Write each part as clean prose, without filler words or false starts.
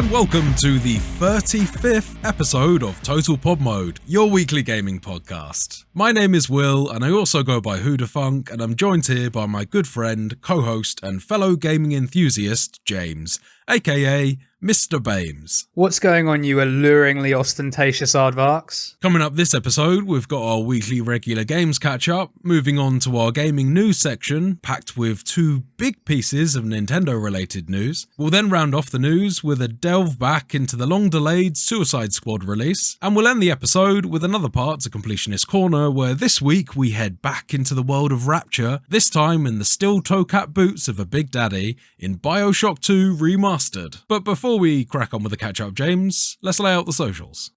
and welcome to the 35th episode of Total Pod Mode, your weekly gaming podcast. My name is Will, and I also go by whodahfunk, and I'm joined here by my good friend, co-host, and fellow gaming enthusiast, James, aka Mr. Bames. What's going on, you alluringly ostentatious aardvarks? Coming up this episode, we've got our weekly regular games catch-up, moving on to our gaming news section, packed with two big pieces of Nintendo-related news. We'll then round off the news with a delve back into the long-delayed Suicide Squad release, and we'll end the episode with another part to Completionist Corner, where this week we head back into the world of Rapture, this time in the steel toe-cap boots of a Big Daddy in BioShock 2 Remastered. But before we crack on with the catch-up, James, let's lay out the socials.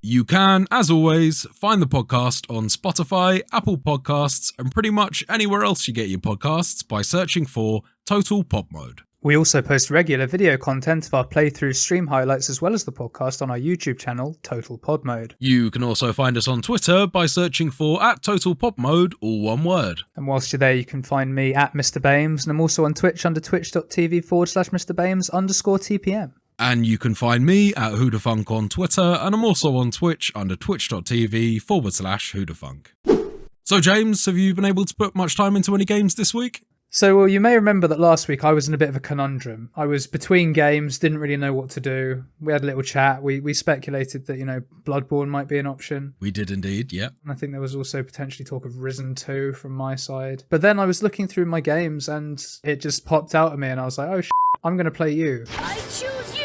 You can, as always, find the podcast on Spotify, Apple Podcasts, and pretty much anywhere else you get your podcasts by searching for Total Pod Mode. We also post regular video content of our playthrough stream highlights as well as the podcast on our YouTube channel, Total Pod Mode. You can also find us on Twitter by searching for @TotalPodMode, all one word. And whilst you're there, you can find me at Mr. Bames, and I'm also on Twitch under twitch.tv/MrBames_TPM. And you can find me at whodahfunk on Twitter, and I'm also on Twitch under twitch.tv/whodahfunk. So James, have you been able to put much time into any games this week? So, well, you may remember that last week I was in a bit of a conundrum. I was between games, didn't really know what to do. We had a little chat. We speculated that, Bloodborne might be an option. We did indeed, yeah. And I think there was also potentially talk of Risen 2 from my side. But then I was looking through my games and it just popped out at me and I was like, oh, I'm going to play you. I choose you!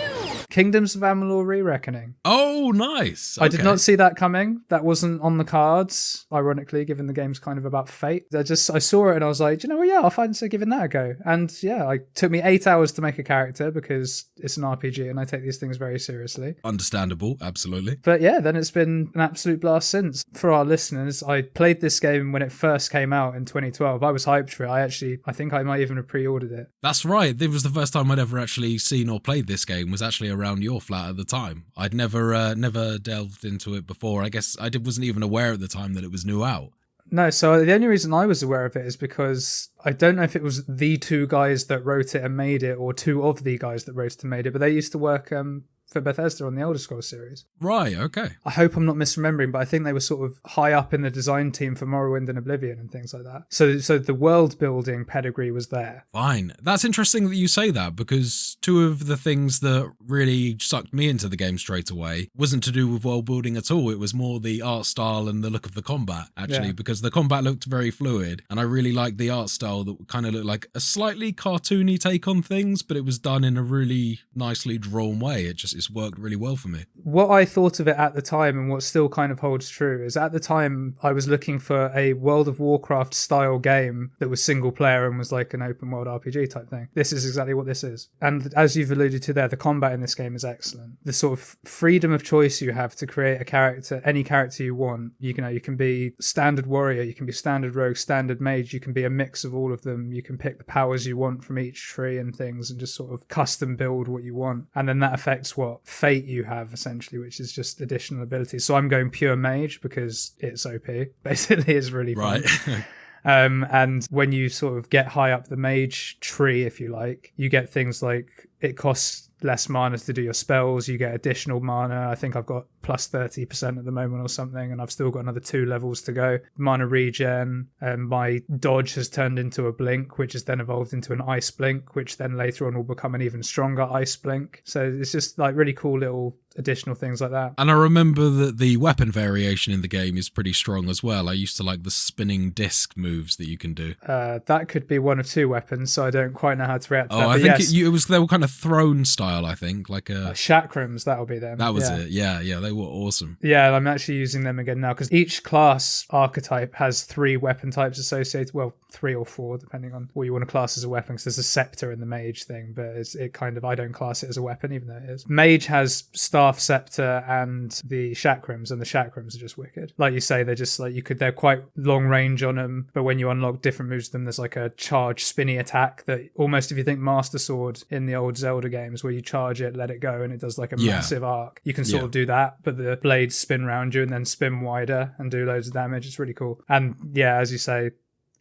Kingdoms of Amalur Re-Reckoning. Oh, nice. Okay. I did not see that coming. That wasn't on the cards, ironically, given the game's kind of about fate. I saw it and I was like, I'll fancy giving that a go. And yeah, it took me 8 hours to make a character because it's an RPG and I take these things very seriously. Understandable, absolutely. But yeah, then it's been an absolute blast since. For our listeners, I played this game when it first came out in 2012. I was hyped for it. I think I might even have pre-ordered it. That's right. It was the first time I'd ever actually seen or played this game, was actually around your flat at the time. I'd never delved into it before. I guess I wasn't even aware at the time that it was new out. No, so the only reason I was aware of it is because I don't know if it was the two guys that wrote it and made it or two of the guys that wrote it and made it, but they used to work for Bethesda on the Elder Scrolls series. Right, okay. I hope I'm not misremembering, but I think they were sort of high up in the design team for Morrowind and Oblivion and things like that. So the world building pedigree was there. Fine. That's interesting that you say that, because two of the things that really sucked me into the game straight away wasn't to do with world building at all. It was more the art style and the look of the combat, actually, because the combat looked very fluid, and I really liked the art style that kind of looked like a slightly cartoony take on things, but it was done in a really nicely drawn way. It's worked really well for me. What I thought of it at the time, and what still kind of holds true, is at the time I was looking for a World of Warcraft style game that was single player and was like an open world RPG type thing. This is exactly what this is. And as you've alluded to there, the combat in this game is excellent. The sort of freedom of choice you have to create a character, any character you want. You can be standard warrior, you can be standard rogue, standard mage, you can be a mix of all of them. You can pick the powers you want from each tree and things and just sort of custom build what you want. And then that affects what fate you have, essentially, which is just additional abilities. So I'm going pure mage because it's OP. Basically, it's really fun. Right. And when you sort of get high up the mage tree, if you like, you get things like it costs less mana to do your spells, you get additional mana. I think I've got plus 30% at the moment or something, and I've still got another 2 levels to go. Mana regen, my dodge has turned into a blink, which has then evolved into an ice blink, which then later on will become an even stronger ice blink. So it's just like really cool little additional things like that. And I remember that the weapon variation in the game is pretty strong as well. I used to like the spinning disc moves that you can do. That could be one of 2 weapons, so I don't quite know how to react to that. I think it was, they were kind of throne style, I think, like a chakrams. That'll be them. That was it. Yeah, they were awesome. Yeah, I'm actually using them again now because each class archetype has 3 weapon types associated. Well, 3 or 4 depending on what you want to class as a weapon. Because there's a scepter in the mage thing, but I don't class it as a weapon, even though it is. Mage has staff, scepter, and the chakrams, and the chakrams are just wicked. Like you say, they're just like they're quite long range on them, but when you unlock different moves to them, there's like a charge spinny attack that almost, if you think Master Sword in the old Zelda games, where you charge it, let it go, and it does like a massive arc. You can sort of do that, but the blades spin around you and then spin wider and do loads of damage. It's really cool. And yeah, as you say,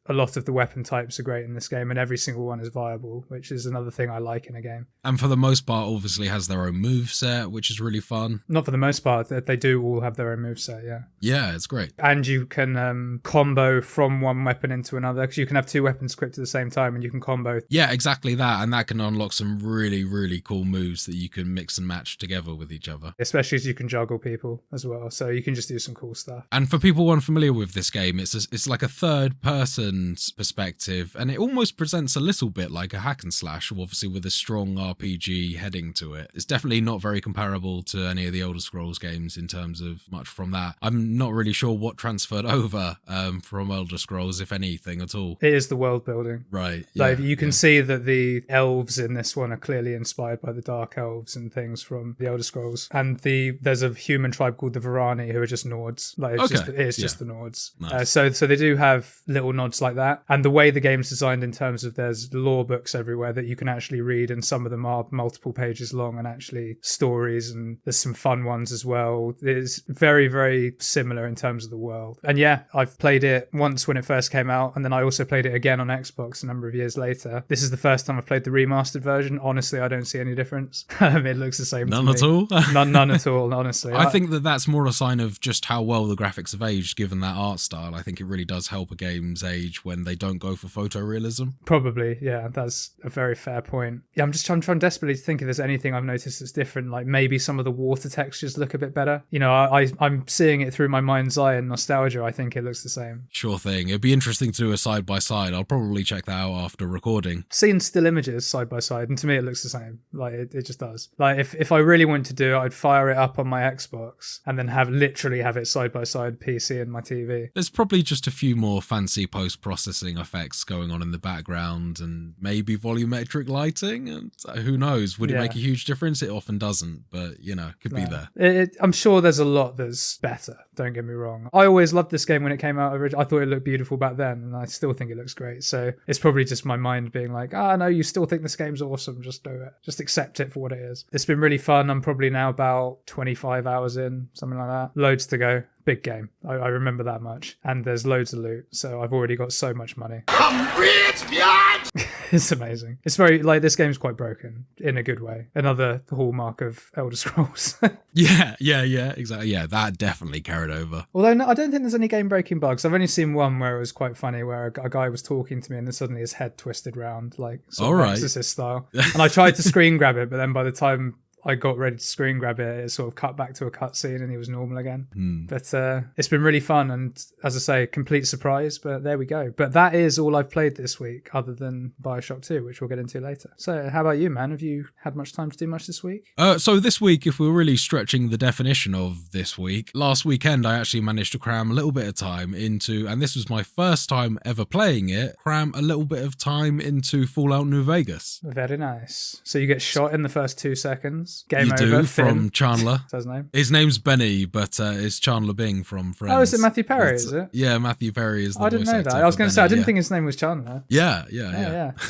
a lot of the weapon types are great in this game, and every single one is viable, which is another thing I like in a game. And for the most part, obviously has their own moveset, which is really fun. Not for the most part, they do all have their own moveset, yeah. Yeah, it's great. And you can combo from one weapon into another, because you can have two weapons equipped at the same time, and you can combo. Yeah, exactly that. And that can unlock some really, really cool moves that you can mix and match together with each other. Especially as you can juggle people as well, so you can just do some cool stuff. And for people unfamiliar with this game, it's like a third person's perspective, and it almost presents a little bit like a hack and slash, obviously with a strong RPG heading to it. It's definitely not very comparable to any of the Elder Scrolls games in terms of much from that. I'm not really sure what transferred over from Elder Scrolls, if anything at all. It is the world building. Right. Yeah, like you can see that the elves in this one are clearly inspired by the Dark Elves and things from the Elder Scrolls. And there's a human tribe called the Varani who are just Nords. Like it's just the Nords. Nice. So they do have little nods like that. And the way the game's designed in terms of there's lore books everywhere that you can actually read, and some of them are multiple pages long and actually stories, and there's some fun ones as well. It's very, very similar in terms of the world. And yeah, I've played it once when it first came out, and then I also played it again on Xbox a number of years later. This is the first time I've played the remastered version. Honestly, I don't see any difference. It looks the same to me. None at all? None at all, honestly. I think that's more a sign of just how well the graphics have aged, given that art style. I think it really does help a game's age when they don't go for photorealism. Probably, yeah, that's a very fair point. Yeah, I'm trying desperately to think if there's anything I've noticed that's different. Like maybe some of the water textures look a bit better. You know, I'm seeing it through my mind's eye and nostalgia. I think it looks the same. Sure thing. It'd be interesting to do a side by side. I'll probably check that out after recording. Seen still images side by side, and to me it looks the same. Like it just does. Like if I really wanted to do it, I'd fire it up on my Xbox and then have it side by side PC and my TV. There's probably just a few more fancy post-processing effects going on in the background, and maybe volumetric lighting, and who knows, would it make a huge difference? It often doesn't, but you know, could be there. I'm sure there's a lot that's better, don't get me wrong. I always loved this game when it came out. I thought it looked beautiful back then, and I still think it looks great. So it's probably just my mind being like, no, you still think this game's awesome, just do it, just accept it for what it is. It's been really fun. I'm probably now about 25 hours in, something like that. Loads to go. Big game. I remember that much. And there's loads of loot, so I've already got so much money. I'm rich, bitch! It's amazing. It's very, like, this game's quite broken, in a good way. Another hallmark of Elder Scrolls. Yeah, exactly. Yeah, that definitely carried over. Although no, I don't think there's any game-breaking bugs. I've only seen one where it was quite funny, where a guy was talking to me and then suddenly his head twisted round, like sort of Exorcist style. And I tried to screen grab it, but then by the time I got ready to screen grab it, it sort of cut back to a cutscene and he was normal again. But it's been really fun, and as I say, complete surprise, but there we go. But that is all I've played this week, other than Bioshock 2, which we'll get into later. So how about you, man? Have you had much time to do much this week? So this week, if we're really stretching the definition of this week, last weekend I actually managed to cram a little bit of time into, and this was my first time ever playing it, cram a little bit of time into Fallout New Vegas. Very nice. So you get shot in the first 2 seconds. Game you over. Do, from Chandler. That's his name. His name's Benny, but it's Chandler Bing from Friends. Oh, is it Matthew Perry, is it? Yeah, Matthew Perry is the I didn't know that. I was going to say, I didn't think his name was Chandler. Yeah.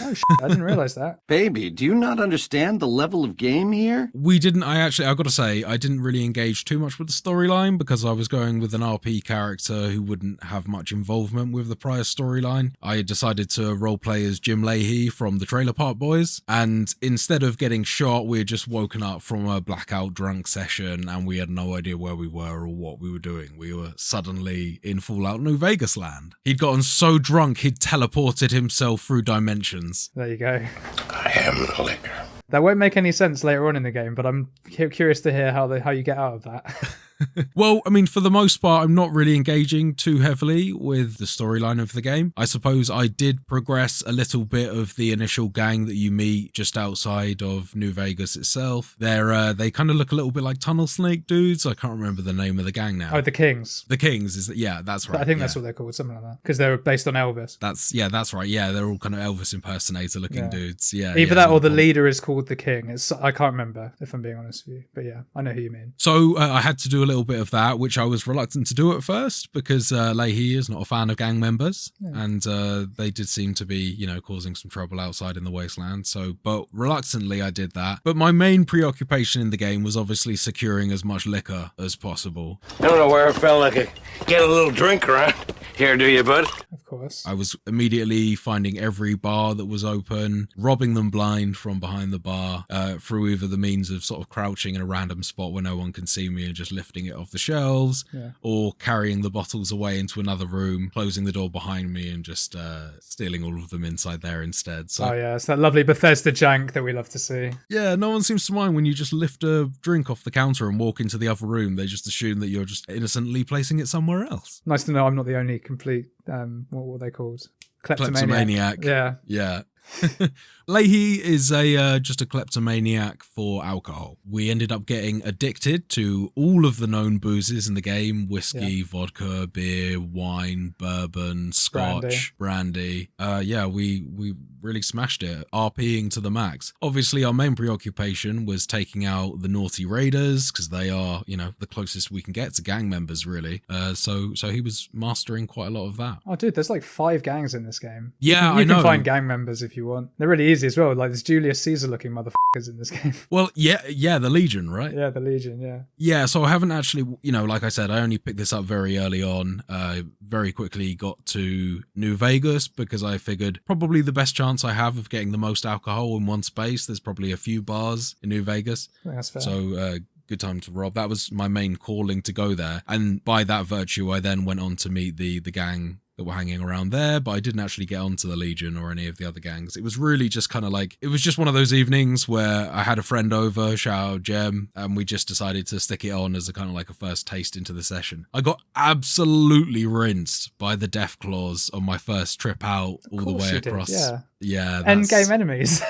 Oh, shit, I didn't realise that. Baby, do you not understand the level of game here? We didn't, I've got to say, I didn't really engage too much with the storyline because I was going with an RP character who wouldn't have much involvement with the prior storyline. I decided to roleplay as Jim Leahy from the Trailer Park Boys, and instead of getting shot, we had just woken up from a blackout drunk session and we had no idea where we were or what we were doing. We were suddenly in Fallout New Vegas land. He'd gotten so drunk he'd teleported himself through dimensions. There you go. I am the liquor. That won't make any sense later on in the game, but I'm curious to hear how you get out of that. Well, I mean, for the most part, I'm not really engaging too heavily with the storyline of the game. I suppose I did progress a little bit of the initial gang that you meet just outside of New Vegas itself. They kind of look a little bit like Tunnel Snake dudes. I can't remember the name of the gang now. Oh, the Kings. The Kings, that's right. I think that's what they're called, something like that. Because they're based on Elvis. That's right. Yeah, they're all kind of Elvis impersonator looking dudes. Yeah. Either that or the leader is called the King. I can't remember, if I'm being honest with you. But yeah, I know who you mean. So I had to do a little bit of that, which I was reluctant to do at first because Leahy is not a fan of gang members, and they did seem to be, causing some trouble outside in the wasteland. But reluctantly I did that. But my main preoccupation in the game was obviously securing as much liquor as possible. I don't know where a fella could get a little drink around here, do you, bud? Of course. I was immediately finding every bar that was open, robbing them blind from behind the bar, through either the means of sort of crouching in a random spot where no one can see me and just lifting it off the shelves, or carrying the bottles away into another room, closing the door behind me and just stealing all of them inside there instead. So, oh yeah, it's that lovely Bethesda jank that we love to see. Yeah, no one seems to mind when you just lift a drink off the counter and walk into the other room. They just assume that you're just innocently placing it somewhere else. Nice to know I'm not the only complete, what were they called? Kleptomaniac. Yeah. Leahy is just a kleptomaniac for alcohol. We ended up getting addicted to all of the known boozes in the game: whiskey, vodka, beer, wine, bourbon, scotch, brandy. We really smashed it, RPing to the max. Obviously, our main preoccupation was taking out the naughty raiders, because they are, the closest we can get to gang members, really. So he was mastering quite a lot of that. Oh, dude, there's like 5 gangs in this game. Yeah, you I know. can find gang members if you want. They're really easy as well. Like, there's Julius Caesar looking motherfuckers in this game. Well, yeah, the Legion, right? Yeah, the Legion, yeah. Yeah, so I haven't actually, like I said, I only picked this up very early on. Very quickly got to New Vegas because I figured probably the best chance I have of getting the most alcohol in one space. There's probably a few bars in New Vegas. I think that's fair. So, good time to rob. That was my main calling to go there. And by that virtue, I then went on to meet the gang that were hanging around there, but I didn't actually get onto the Legion or any of the other gangs. It was really just kind of like, it was just one of those evenings where I had a friend over, shout out Jem, and we just decided to stick it on as a kind of like a first taste into the session. I got absolutely rinsed by the Death Claws on my first trip out all the way across. Yeah. Endgame enemies.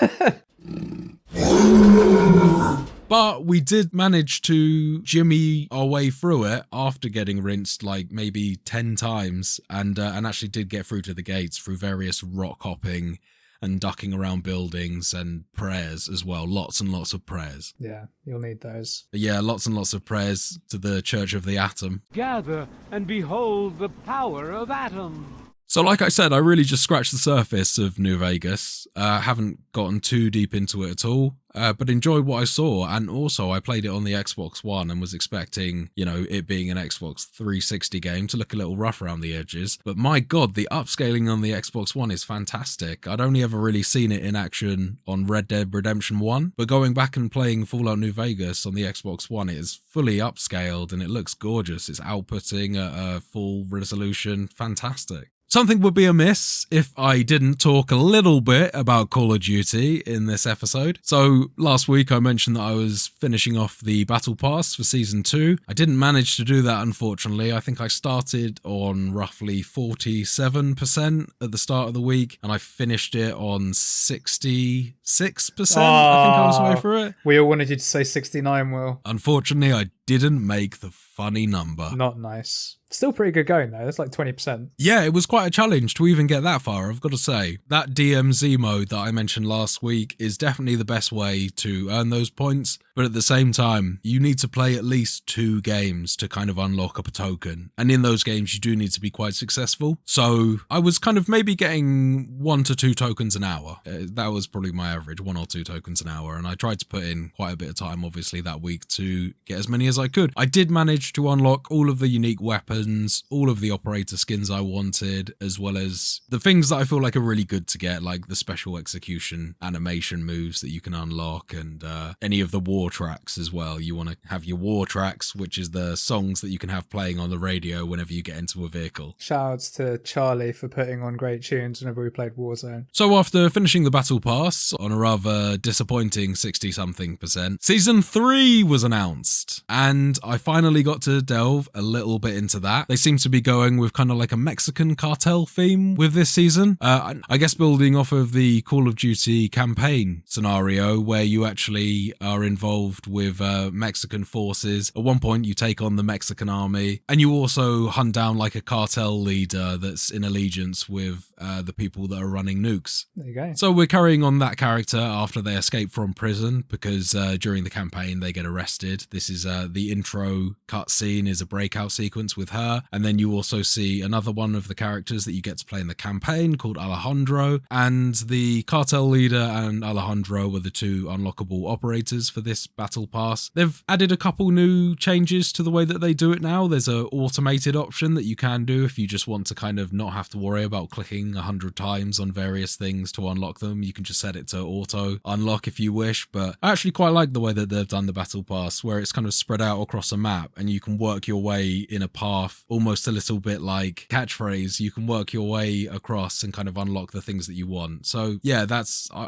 But we did manage to jimmy our way through it after getting rinsed like maybe 10 times and actually did get through to the gates through various rock hopping and ducking around buildings and prayers as well. Lots and lots of prayers. Yeah, you'll need those. Yeah, lots and lots of prayers to the Church of the Atom. Gather and behold the power of Atom. So like I said, I really just scratched the surface of New Vegas. Haven't gotten too deep into it at all, but enjoyed what I saw. And also I played it on the Xbox One and was expecting, it being an Xbox 360 game to look a little rough around the edges. But my God, the upscaling on the Xbox One is fantastic. I'd only ever really seen it in action on Red Dead Redemption 1, but going back and playing Fallout New Vegas on the Xbox One, it is fully upscaled and it looks gorgeous. It's outputting at a full resolution. Fantastic. Something would be amiss if I didn't talk a little bit about Call of Duty in this episode. So last week I mentioned that I was finishing off the Battle Pass for Season 2. I didn't manage to do that, unfortunately. I think I started on roughly 47% at the start of the week, and I finished it on 66%. I think I was way through it. We all wanted you to say 69, Will. Unfortunately, I didn't make the funny number. Not nice. Still pretty good going though. It's like 20%. Yeah, it was quite a challenge to even get that far, I've got to say. That DMZ mode that I mentioned last week is definitely the best way to earn those points. But at the same time, you need to play at least 2 games to kind of unlock up a token. And in those games, you do need to be quite successful. So I was kind of maybe getting 1 to 2 tokens an hour. That was probably my average, 1 or 2 tokens an hour. And I tried to put in quite a bit of time, obviously, that week to get as many as I could. I did manage to unlock all of the unique weapons, all of the operator skins I wanted, as well as the things that I feel like are really good to get, like the special execution animation moves that you can unlock, and any of the war tracks as well. You want to have your war tracks, which is the songs that you can have playing on the radio whenever you get into a vehicle. Shoutouts to Charlie for putting on great tunes whenever we played Warzone. So after finishing the Battle Pass on a rather disappointing 60-something%, Season 3 was announced, and I finally got to delve a little bit into that. They seem to be going with kind of like a Mexican cartel theme with this season. I guess building off of the Call of Duty campaign scenario where you actually are involved with Mexican forces. At one point you take on the Mexican army, and you also hunt down like a cartel leader that's in allegiance with the people that are running nukes. There you go. So we're carrying on that character after they escape from prison, because during the campaign they get arrested. This is the intro cutscene is a breakout sequence with her, and then you also see another one of the characters that you get to play in the campaign called Alejandro, and the cartel leader and Alejandro were the two unlockable operators for this battle pass. They've added a couple new changes to the way that they do it now. There's an automated option that you can do if you just want to kind of not have to worry about clicking 100 times on various things to unlock them. You can just set it to auto unlock if you wish, but I actually quite like the way that they've done the battle pass, where it's kind of spread out across a map and you can work your way in a path, almost a little bit like Catchphrase. You can work your way across and kind of unlock the things that you want. So yeah,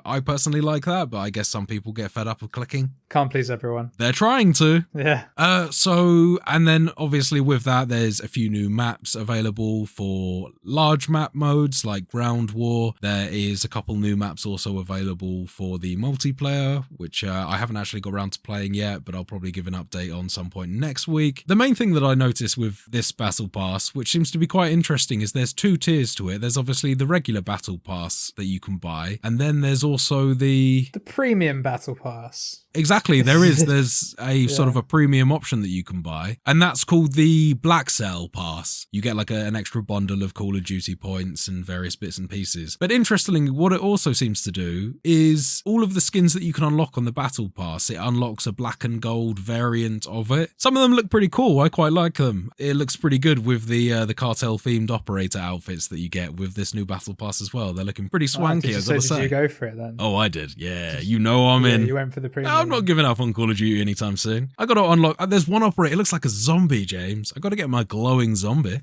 I personally like that, but I guess some people get fed up of clicking. Can't please everyone. They're trying to. Yeah. And then obviously with that, there's a few new maps available for large map modes like Ground War. There is a couple new maps also available for the multiplayer, which I haven't actually got around to playing yet, but I'll probably give an update on some point next week. The main thing that I noticed with this battle pass, which seems to be quite interesting, is there's two tiers to it. There's obviously the regular battle pass that you can buy, and then there's also the premium battle pass. Exactly, there's a sort of a premium option that you can buy, and that's called the Black Cell Pass. You get like an extra bundle of Call of Duty points and various bits and pieces. But interestingly, what it also seems to do is all of the skins that you can unlock on the Battle Pass, it unlocks a black and gold variant of it. Some of them look pretty cool, I quite like them. It looks pretty good with the cartel-themed operator outfits that you get with this new Battle Pass as well. They're looking pretty swanky, I've got to say. Did you go for it then? Oh, I did, yeah. You know I'm in. You went for the premium. I'm not giving up on Call of Duty anytime soon. I got to unlock. There's one operator. It looks like a zombie, James. I got to get my glowing zombie.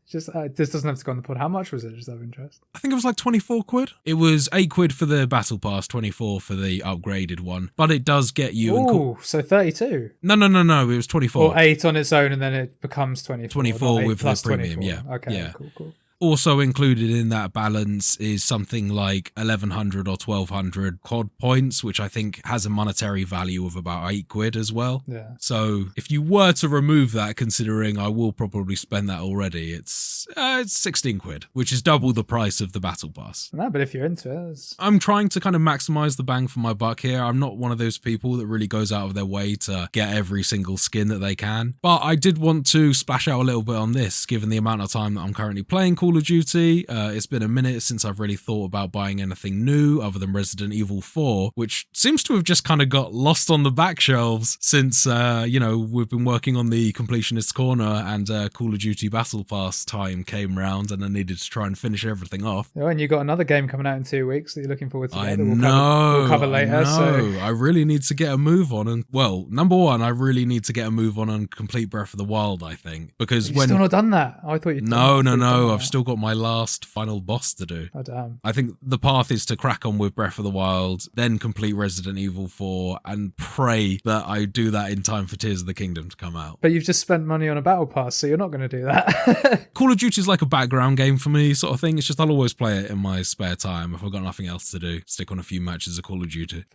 Just this doesn't have to go on the pod. How much was it? Just out of interest. I think it was like 24 quid. It was 8 quid for the battle pass, 24 for the upgraded one. But it does get you. Oh, so 32. No. It was 24. Or 8 on its own, and then it becomes 24. 24 with the premium. 24. Yeah. Okay. Yeah. Cool. Also included in that balance is something like 1100 or 1200 COD points, which I think has a monetary value of about 8 quid as well. Yeah. So if you were to remove that, considering I will probably spend that already, it's 16 quid, which is double the price of the battle pass. No, but if you're into it, I'm trying to kind of maximize the bang for my buck here. I'm not one of those people that really goes out of their way to get every single skin that they can, but I did want to splash out a little bit on this, given the amount of time that I'm currently playing Call of Duty. It's been a minute since I've really thought about buying anything new other than Resident Evil 4, which seems to have just kind of got lost on the back shelves since, we've been working on the Completionist Corner and Call of Duty Battle Pass time came round and I needed to try and finish everything off. Oh, and you got another game coming out in 2 weeks that you're looking forward to. We'll cover later. So I really need to get a move on. And well, number one, I really need to get a move on Complete Breath of the Wild, I think, because you've still not done that. I thought you'd done that. No. I've still got my last final boss to do. Oh, damn. I think the path is to crack on with Breath of the Wild, then complete Resident Evil 4, and pray that I do that in time for Tears of the Kingdom to come out. But you've just spent money on a battle pass, so you're not going to do that. Call of Duty is like a background game for me, sort of thing. It's just I'll always play it in my spare time if I've got nothing else to do. Stick on a few matches of Call of Duty.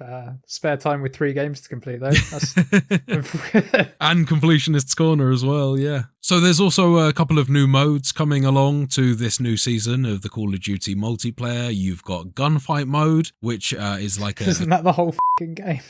Spare time with 3 games to complete, though. And Completionist's Corner as well, yeah. So there's also a couple of new modes coming along to this new season of the Call of Duty multiplayer. You've got gunfight mode, which is like Isn't that the whole fucking game?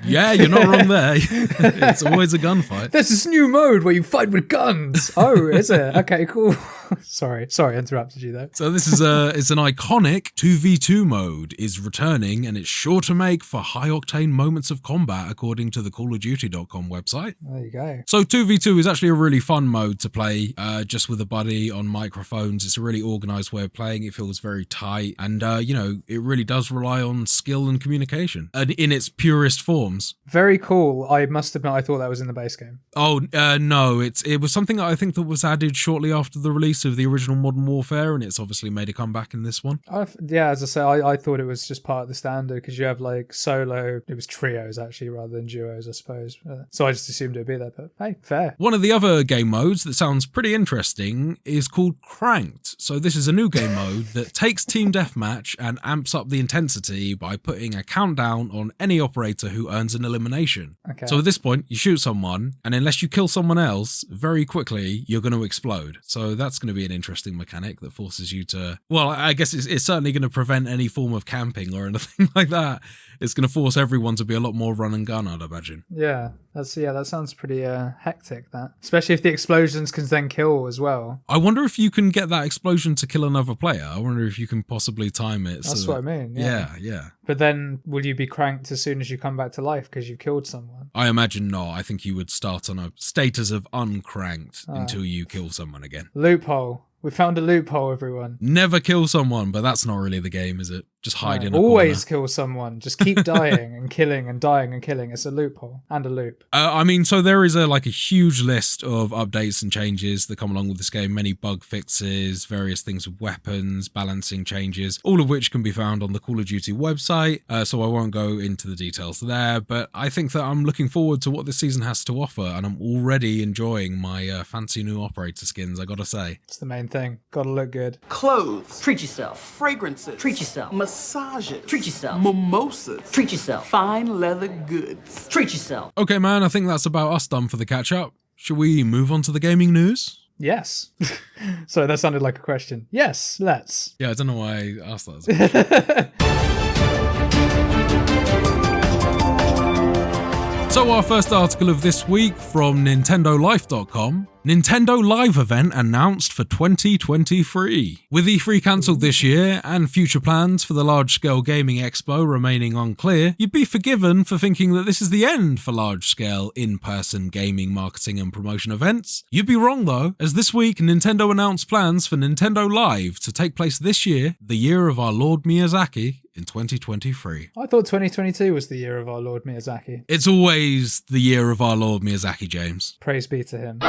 Yeah, you're not wrong there. It's always a gunfight. There's this new mode where you fight with guns. Oh, is it? Okay, cool. Sorry, I interrupted you there. So this is it's an iconic 2v2 mode is returning, and it's sure to make for high-octane moments of combat, according to the CallOfDuty.com website. There you go. So 2v2 is actually a really fun mode to play just with a buddy on microphones. It's a really organised way of playing. It feels very tight, and it really does rely on skill and communication in its purest forms. Very cool. I must admit, I thought that was in the base game. Oh, no, it was something that I think that was added shortly after the release of the original Modern Warfare, and it's obviously made a comeback in this one. Yeah, as I say, I thought it was just part of the standard, because you have like solo, it was trios actually rather than duos, I suppose. So I just assumed it would be there, but hey, fair. One of the other game modes that sounds pretty interesting is called Cranked. So this is a new game mode that takes Team Deathmatch and amps up the intensity by putting a countdown on any operator who earns an elimination. Okay. So at this point, you shoot someone, and unless you kill someone else, very quickly, you're going to explode. So that's going going to be an interesting mechanic that forces you to, well, I guess it's certainly going to prevent any form of camping or anything like that. It's going to force everyone to be a lot more run and gun, I'd imagine. Yeah, that sounds pretty hectic, that. Especially if the explosions can then kill as well. I wonder if you can get that explosion to kill another player. I wonder if you can possibly time it. That's what I mean. Yeah. But then will you be cranked as soon as you come back to life because you've killed someone? I imagine not. I think you would start on a status of uncranked until you kill someone again. Loophole. We found a loophole, everyone. Never kill someone, but that's not really the game, is it? Just hide in a Always corner. kill someone. Just keep dying and killing and dying and killing. It's a loophole and a loop. I mean, so there is a huge list of updates and changes that come along with this game. Many bug fixes, various things with weapons, balancing changes, all of which can be found on the Call of Duty website. So I won't go into the details there, but I think that I'm looking forward to what this season has to offer, and I'm already enjoying my fancy new operator skins, I gotta say. It's the main thing. Gotta look good. Clothes. Treat yourself. Fragrances. Treat yourself. Massages. Treat yourself. Mimosas. Treat yourself. Fine leather goods. Treat yourself. Okay, man, I think that's about us done for the catch-up. Should we move on to the gaming news? Yes. Sorry, that sounded like a question. Yes, let's. Yeah, I don't know why I asked that. So our first article of this week from NintendoLife.com. Nintendo Live event announced for 2023. With E3 cancelled this year and future plans for the large-scale gaming expo remaining unclear, you'd be forgiven for thinking that this is the end for large-scale in-person gaming marketing and promotion events. You'd be wrong though, as this week Nintendo announced plans for Nintendo Live to take place this year, the year of our Lord Miyazaki, in 2023. I thought 2022 was the year of our Lord Miyazaki. It's always the year of our Lord Miyazaki, James. Praise be to him.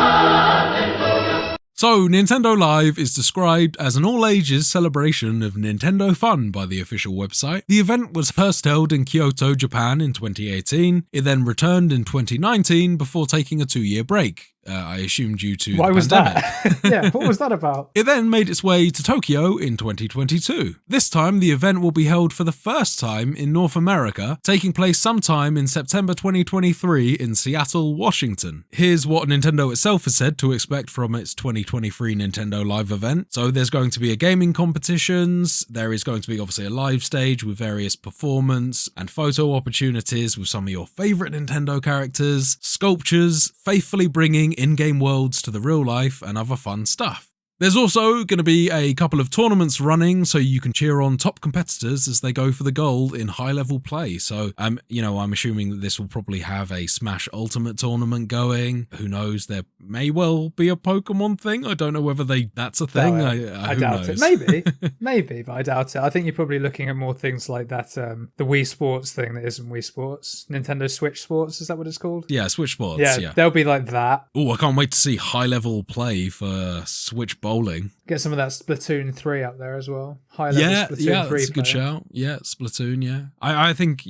So, Nintendo Live is described as an all-ages celebration of Nintendo fun by the official website. The event was first held in Kyoto, Japan in 2018. It then returned in 2019 before taking a 2-year break. I assume due to Why the was pandemic. that? Yeah, what was that about? It then made its way to Tokyo in 2022. This time, the event will be held for the first time in North America, taking place sometime in September 2023 in Seattle, Washington. Here's what Nintendo itself has said to expect from its 2023 Nintendo Live event. So there's going to be a gaming competitions, there is going to be obviously a live stage with various performance and photo opportunities with some of your favourite Nintendo characters, sculptures, faithfully bringing in-game worlds to the real life, and other fun stuff. There's also going to be a couple of tournaments running so you can cheer on top competitors as they go for the gold in high-level play. So, I'm assuming that this will probably have a Smash Ultimate tournament going. Who knows? There may well be a Pokemon thing. I don't know whether that's a thing. I who doubt knows? it. Maybe, but I doubt it. I think you're probably looking at more things like that, the Wii Sports thing that isn't Wii Sports. Nintendo Switch Sports, is that what it's called? Yeah, Switch Sports. Yeah. They'll be like that. Oh, I can't wait to see high-level play for Switch bowling. Get some of that Splatoon 3 up there as well. High level Splatoon 3 that's a good shout. Yeah, Splatoon, yeah. I think,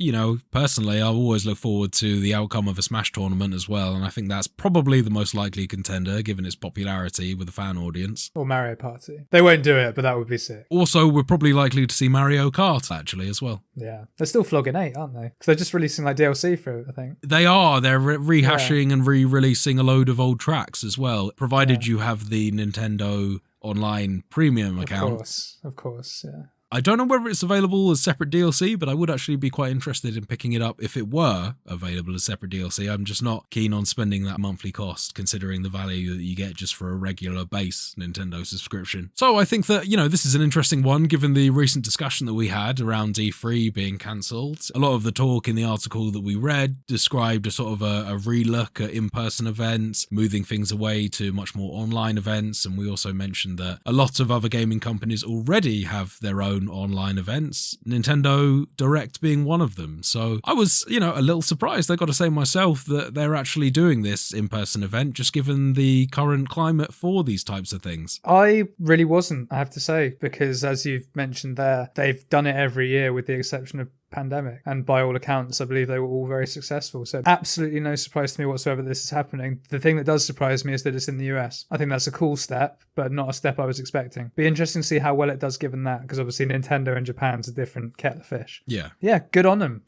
personally, I've always looked forward to the outcome of a Smash tournament as well, and I think that's probably the most likely contender, given its popularity with the fan audience. Or Mario Party. They won't do it, but that would be sick. Also, we're probably likely to see Mario Kart, actually, as well. Yeah. They're still flogging 8, aren't they? Because they're just releasing DLC for it, I think. They are. They're rehashing and re-releasing a load of old tracks as well, provided you have the Nintendo Online Premium account. Of course, yeah. I don't know whether it's available as separate DLC, but I would actually be quite interested in picking it up if it were available as separate DLC. I'm just not keen on spending that monthly cost, considering the value that you get just for a regular base Nintendo subscription. So I think that, this is an interesting one, given the recent discussion that we had around E3 being cancelled. A lot of the talk in the article that we read described a sort of a relook at in-person events, moving things away to much more online events, and we also mentioned that a lot of other gaming companies already have their own online events, Nintendo Direct being one of them. So I was, a little surprised, I got to say myself, that they're actually doing this in-person event, just given the current climate for these types of things. I really wasn't, I have to say, because as you've mentioned there, they've done it every year with the exception of pandemic, and by all accounts I believe they were all very successful, so absolutely no surprise to me whatsoever this is happening. The thing that does surprise me is that it's in the US. I think that's a cool step, but not a step I was expecting. Be interesting to see how well it does given that, because obviously Nintendo and Japan's a different kettle of fish. Yeah, good on them.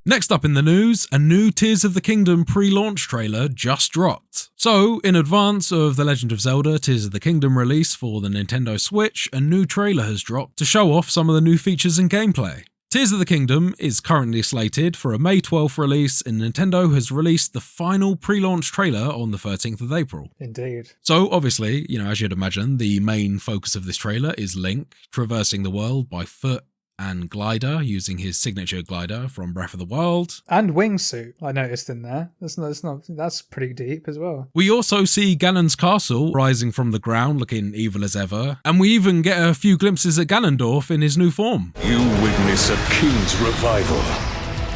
Next up in the news, a new Tears of the Kingdom pre-launch trailer just dropped. So, in advance of The Legend of Zelda Tears of the Kingdom release for the Nintendo Switch, a new trailer has dropped to show off some of the new features and gameplay. Tears of the Kingdom is currently slated for a May 12th release, and Nintendo has released the final pre-launch trailer on the 13th of April. Indeed. So obviously, as you'd imagine, the main focus of this trailer is Link traversing the world by foot and glider, using his signature glider from Breath of the Wild. And wingsuit, I noticed in there. That's pretty deep as well. We also see Ganon's castle rising from the ground, looking evil as ever. And we even get a few glimpses at Ganondorf in his new form. You witness a king's revival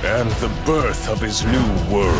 and the birth of his new world.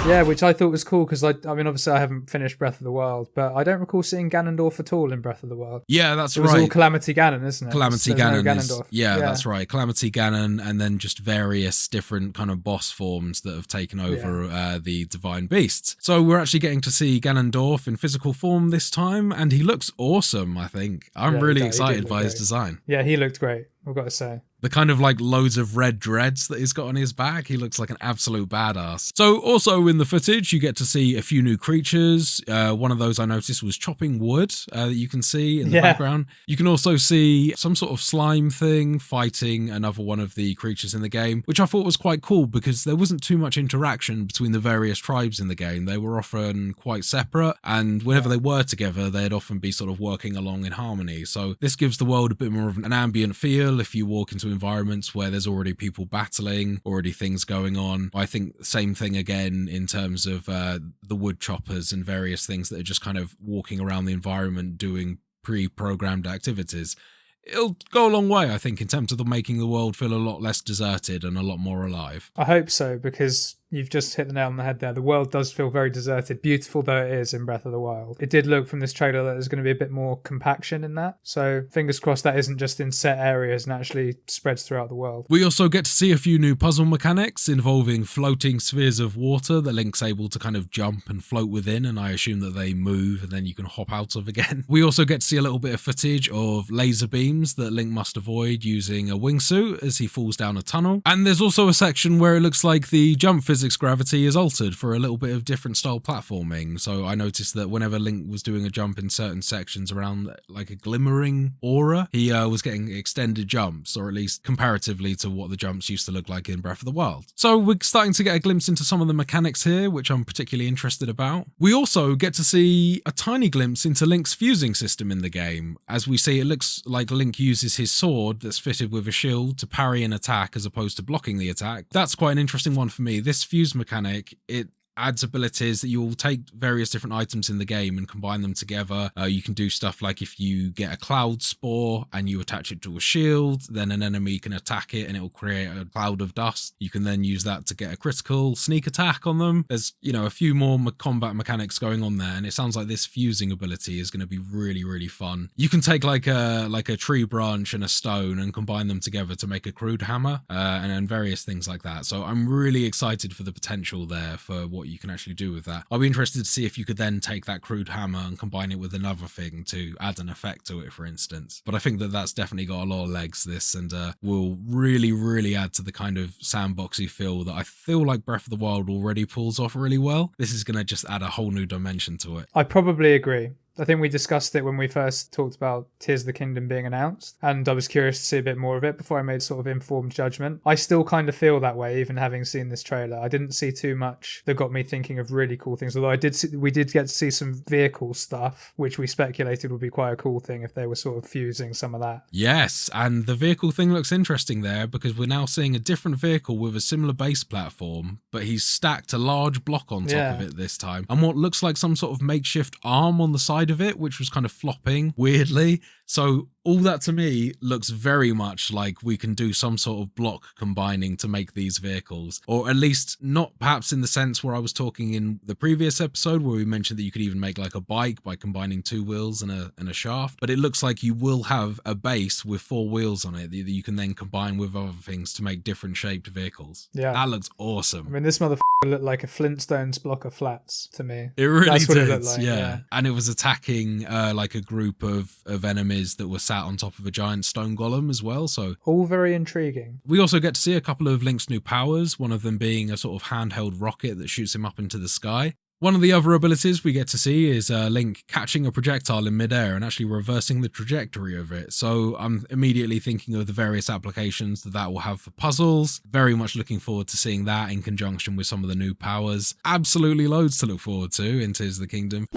Yeah, which I thought was cool because I mean, obviously I haven't finished Breath of the Wild, but I don't recall seeing Ganondorf at all in Breath of the Wild. Yeah, that's it right. was all Calamity Ganon, isn't it? Calamity There's Ganon no is, Ganondorf. yeah, that's right. Calamity Ganon, and then just various different kind of boss forms that have taken over the Divine Beasts. So we're actually getting to see Ganondorf in physical form this time, and he looks awesome, I think. I'm really excited by his design. Yeah, he looked great, I've got to say. The kind of like loads of red dreads that he's got on his back. He looks like an absolute badass. So also in the footage, you get to see a few new creatures. One of those I noticed was chopping wood that you can see in the background. You can also see some sort of slime thing fighting another one of the creatures in the game, which I thought was quite cool because there wasn't too much interaction between the various tribes in the game. They were often quite separate, and whenever they were together, they'd often be sort of working along in harmony. So this gives the world a bit more of an ambient feel if you walk into environments where there's already people battling, already things going on. I think the same thing again in terms of the wood choppers and various things that are just kind of walking around the environment doing pre-programmed activities. It'll go a long way, I think, in terms of making the world feel a lot less deserted and a lot more alive. I hope so, because you've just hit the nail on the head there. The world does feel very deserted, beautiful though it is in Breath of the Wild. It did look from this trailer that there's going to be a bit more compaction in that. So fingers crossed that isn't just in set areas and actually spreads throughout the world. We also get to see a few new puzzle mechanics involving floating spheres of water that Link's able to kind of jump and float within, and I assume that they move and then you can hop out of again. We also get to see a little bit of footage of laser beams that Link must avoid using a wingsuit as he falls down a tunnel. And there's also a section where it looks like the jump physics gravity is altered for a little bit of different style platforming. So I noticed that whenever Link was doing a jump in certain sections around like a glimmering aura, he was getting extended jumps, or at least comparatively to what the jumps used to look like in Breath of the Wild. So we're starting to get a glimpse into some of the mechanics here, which I'm particularly interested about. We also get to see a tiny glimpse into Link's fusing system in the game. As we see, it looks like Link uses his sword that's fitted with a shield to parry an attack as opposed to blocking the attack. That's quite an interesting one for me. This fuse mechanic, it adds abilities that you'll take various different items in the game and combine them together. You can do stuff like if you get a cloud spore and you attach it to a shield, then an enemy can attack it and it will create a cloud of dust. You can then use that to get a critical sneak attack on them. There's, a few more combat mechanics going on there, and it sounds like this fusing ability is going to be really, really fun. You can take like a tree branch and a stone and combine them together to make a crude hammer, and various things like that. So I'm really excited for the potential there for what you can actually do with that. I'll be interested to see if you could then take that crude hammer and combine it with another thing to add an effect to it, for instance. But I think that that's definitely got a lot of legs, this, and will really, really add to the kind of sandboxy feel that I feel like Breath of the Wild already pulls off really well. This is going to just add a whole new dimension to it. I probably agree. I think we discussed it when we first talked about Tears of the Kingdom being announced, and I was curious to see a bit more of it before I made sort of informed judgment. I still kind of feel that way, even having seen this trailer. I didn't see too much that got me thinking of really cool things, although we did get to see some vehicle stuff, which we speculated would be quite a cool thing if they were sort of fusing some of that. Yes, and the vehicle thing looks interesting there because we're now seeing a different vehicle with a similar base platform, but he's stacked a large block on top of it this time, and what looks like some sort of makeshift arm on the side of it, which was kind of flopping weirdly. So all that to me looks very much like we can do some sort of block combining to make these vehicles, or at least not perhaps in the sense where I was talking in the previous episode where we mentioned that you could even make like a bike by combining two wheels and a shaft, but it looks like you will have a base with four wheels on it that you can then combine with other things to make different shaped vehicles. Yeah, that looks awesome. I mean, this motherfucker looked like a Flintstones block of flats to me. It really That's did. what it looked like, yeah. And it was attacking like a group of enemies that were sat on top of a giant stone golem as well. So all very intriguing. we also get to see a couple of Link's new powers, one of them being a sort of handheld rocket that shoots him up into the sky. One of the other abilities we get to see is Link catching a projectile in midair and actually reversing the trajectory of it. So I'm immediately thinking of the various applications that will have for puzzles. Very much looking forward to seeing that in conjunction with some of the new powers. Absolutely loads to look forward to in Tears of the Kingdom.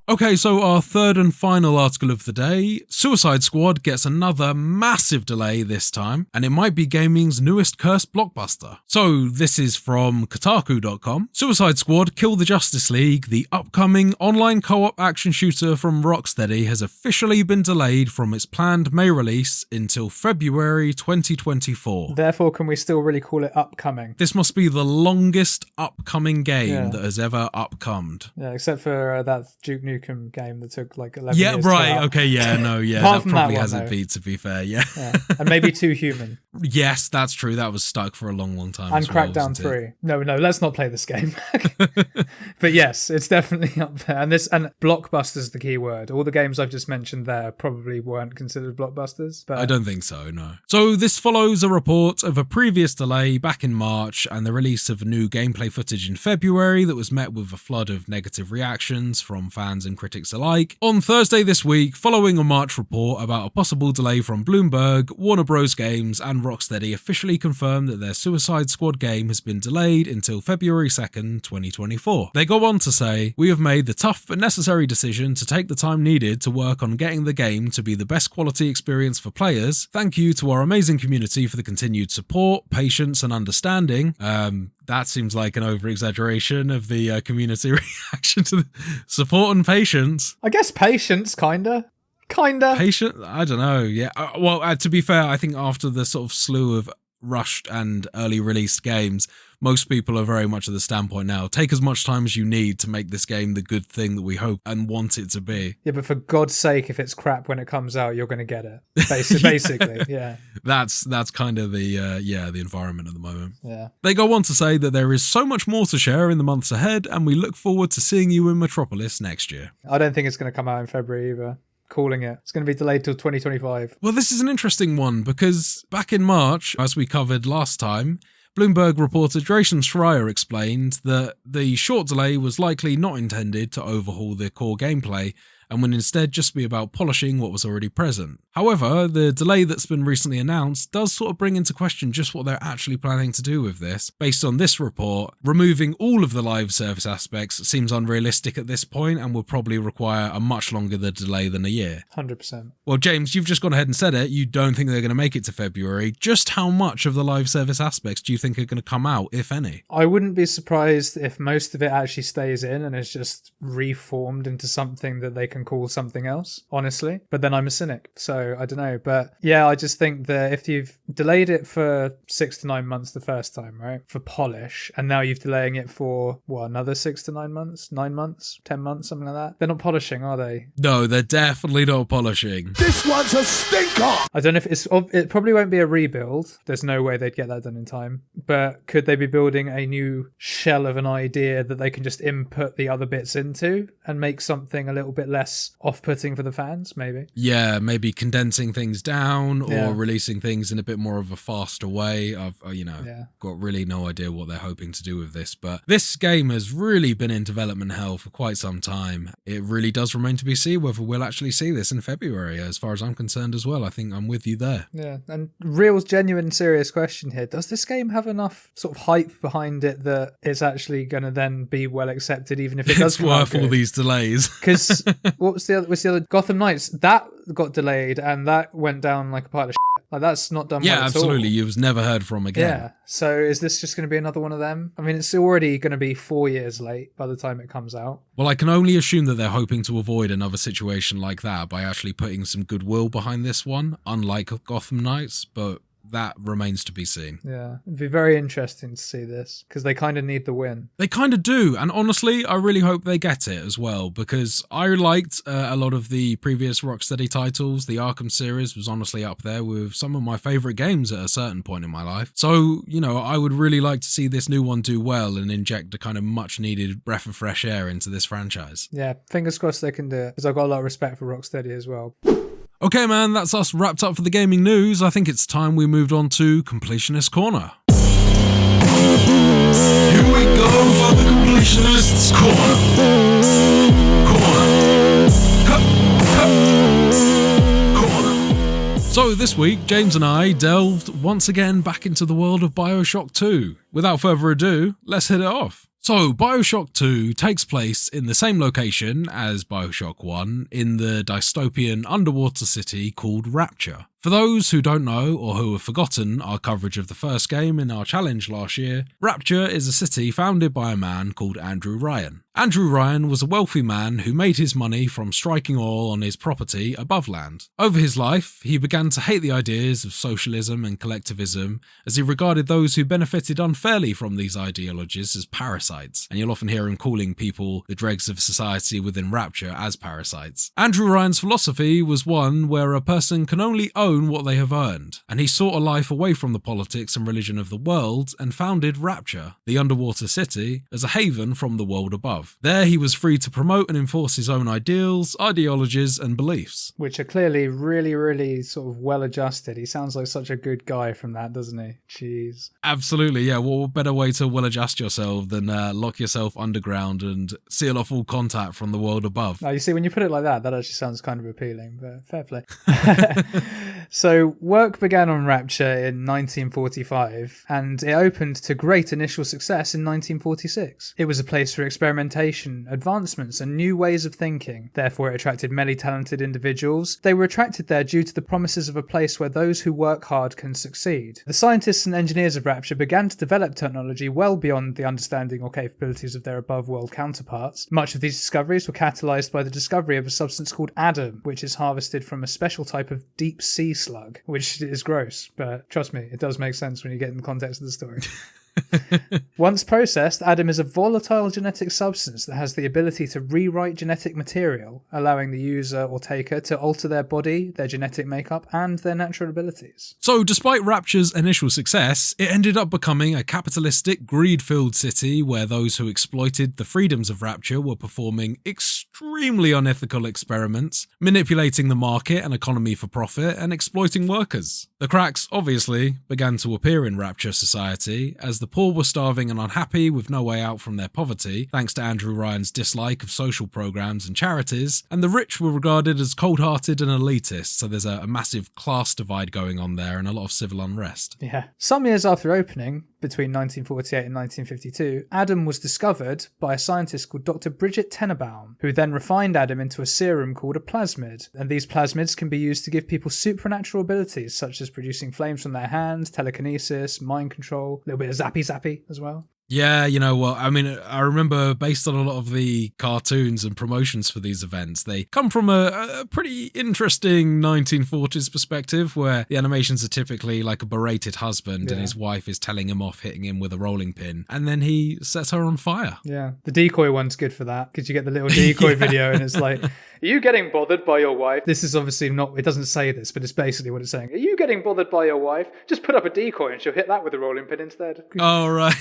Okay, so our third and final article of the day, Suicide Squad gets another massive delay this time, and it might be gaming's newest cursed blockbuster. So this is from Kotaku.com. Suicide Squad Kill the Justice League, the upcoming online co-op action shooter from Rocksteady, has officially been delayed from its planned May release until February 2024. Therefore, can we still really call it upcoming? This must be the longest upcoming game that has ever upcomed. Yeah, except for that Duke Nukem game that took like 11 years. Yeah, right. Okay, yeah, no, yeah. Apart That from probably that one, hasn't though. beat, to be fair, yeah. And maybe Too Human. Yes, that's true. That was stuck for a long, long time. And as well, Crackdown wasn't it? 3. No, let's not play this game. But yes, it's definitely up there. And blockbuster's the key word. All the games I've just mentioned there probably weren't considered blockbusters. But I don't think so, no. So this follows a report of a previous delay back in March and the release of new gameplay footage in February that was met with a flood of negative reactions from fans and critics alike. On Thursday this week, following a March report about a possible delay from Bloomberg, Warner Bros. Games and Rocksteady officially confirmed that their Suicide Squad game has been delayed until February 2nd, 2024. They go on to say, "We have made the tough but necessary decision to take the time needed to work on getting the game to be the best quality experience for players. Thank you to our amazing community for the continued support, patience and understanding." That seems like an over-exaggeration of the community reaction to the support and patience. I guess patience, kinda. Patient? I don't know. Yeah. Well, to be fair, I think after the sort of slew of rushed and early released games, most people are very much at the standpoint now. Take as much time as you need to make this game the good thing that we hope and want it to be. Yeah, but for God's sake, if it's crap when it comes out, you're going to get it. Basically, yeah. That's kind of the environment at the moment. Yeah. They go on to say that there is so much more to share in the months ahead, and we look forward to seeing you in Metropolis next year. I don't think it's going to come out in February either. Calling it. It's going to be delayed till 2025. Well, this is an interesting one because back in March, as we covered last time, Bloomberg reporter Jason Schreier explained that the short delay was likely not intended to overhaul the core gameplay and would instead just be about polishing what was already present. However, the delay that's been recently announced does sort of bring into question just what they're actually planning to do with this. Based on this report, removing all of the live service aspects seems unrealistic at this point and will probably require a much longer delay than a year. 100%. Well, James, you've just gone ahead and said it. You don't think they're going to make it to February. Just how much of the live service aspects do you think are going to come out, if any? I wouldn't be surprised if most of it actually stays in and is just reformed into something that they can call something else, honestly. But then I'm a cynic, so I don't know. But yeah, I just think that if you've delayed it for 6 to 9 months the first time, right, for polish, and now you're delaying it for, another 6 to 9 months? 9 months? 10 months? Something like that? They're not polishing, are they? No, they're definitely not polishing. This one's a stinker! I don't know if it probably won't be a rebuild. There's no way they'd get that done in time. But could they be building a new shell of an idea that they can just input the other bits into and make something a little bit less off-putting for the fans, maybe? Yeah, maybe condensing things down or releasing things in a bit more of a faster way. I've got really no idea what they're hoping to do with this, but this game has really been in development hell for quite some time. It really does remain to be seen whether we'll actually see this in February, as far as I'm concerned as well. I think I'm with you there. Yeah, and real, genuine, serious question here. Does this game have enough sort of hype behind it that it's actually going to then be well accepted, even if it does It's worth all these delays. Because what's the other? Gotham Knights, that got delayed and that went down like a pile of shit. Like, that's not done well at all. Yeah, absolutely. You was never heard from again. Yeah. So is this just going to be another one of them? I mean, it's already going to be 4 years late by the time it comes out. Well, I can only assume that they're hoping to avoid another situation like that by actually putting some goodwill behind this one, unlike Gotham Knights, but that remains to be seen. Yeah, it'd be very interesting to see this because they kind of need the win. They kind of do, and honestly, I really hope they get it as well, because I liked a lot of the previous Rocksteady titles. The Arkham series was honestly up there with some of my favourite games at a certain point in my life. So, I would really like to see this new one do well and inject a kind of much needed breath of fresh air into this franchise. Yeah, fingers crossed they can do it, because I've got a lot of respect for Rocksteady as well. Okay, man, that's us wrapped up for the gaming news. I think it's time we moved on to Completionist Corner. Here we go for the Completionists Corner. Corner. So this week, James and I delved once again back into the world of BioShock 2. Without further ado, let's hit it off. So, BioShock 2 takes place in the same location as BioShock 1 in the dystopian underwater city called Rapture. For those who don't know or who have forgotten our coverage of the first game in our challenge last year, Rapture is a city founded by a man called Andrew Ryan. Andrew Ryan was a wealthy man who made his money from striking oil on his property above land. Over his life, he began to hate the ideas of socialism and collectivism as he regarded those who benefited unfairly from these ideologies as parasites, and you'll often hear him calling people the dregs of society within Rapture as parasites. Andrew Ryan's philosophy was one where a person can only own what they have earned, and he sought a life away from the politics and religion of the world and founded Rapture, the underwater city, as a haven from the world above. There he was free to promote and enforce his own ideals, ideologies and beliefs. Which are clearly really sort of well adjusted. He sounds like such a good guy from that, doesn't he? Jeez. Absolutely, yeah. What better way to well adjust yourself than lock yourself underground and seal off all contact from the world above? Now, you see, when you put it like that actually sounds kind of appealing, but fair play. So, work began on Rapture in 1945, and it opened to great initial success in 1946. It was a place for experimentation, advancements, and new ways of thinking. Therefore, it attracted many talented individuals. They were attracted there due to the promises of a place where those who work hard can succeed. The scientists and engineers of Rapture began to develop technology well beyond the understanding or capabilities of their above-world counterparts. Much of these discoveries were catalysed by the discovery of a substance called Adam, which is harvested from a special type of deep-sea slug, which is gross, but trust me, it does make sense when you get in the context of the story. Once processed, Adam is a volatile genetic substance that has the ability to rewrite genetic material, allowing the user or taker to alter their body, their genetic makeup, and their natural abilities. So, despite Rapture's initial success, it ended up becoming a capitalistic, greed-filled city where those who exploited the freedoms of Rapture were performing extremely unethical experiments, manipulating the market and economy for profit, and exploiting workers. The cracks, obviously, began to appear in Rapture society as the poor were starving and unhappy with no way out from their poverty, thanks to Andrew Ryan's dislike of social programs and charities, and the rich were regarded as cold-hearted and elitist, so there's a massive class divide going on there and a lot of civil unrest. Yeah. Some years after opening, between 1948 and 1952, Adam was discovered by a scientist called Dr. Bridget Tenenbaum, who then refined Adam into a serum called a plasmid. And these plasmids can be used to give people supernatural abilities, such as producing flames from their hands, telekinesis, mind control, a little bit of zappy as well. Yeah, you know, well, I mean, I remember based on a lot of the cartoons and promotions for these events, they come from a pretty interesting 1940s perspective where the animations are typically like a berated husband and his wife is telling him off, hitting him with a rolling pin, and then he sets her on fire. Yeah, the decoy one's good for that because you get the little decoy video and it's like, are you getting bothered by your wife? This is obviously not, it doesn't say this, but it's basically what it's saying. Are you getting bothered by your wife? Just put up a decoy and she'll hit that with a rolling pin instead. Oh, right.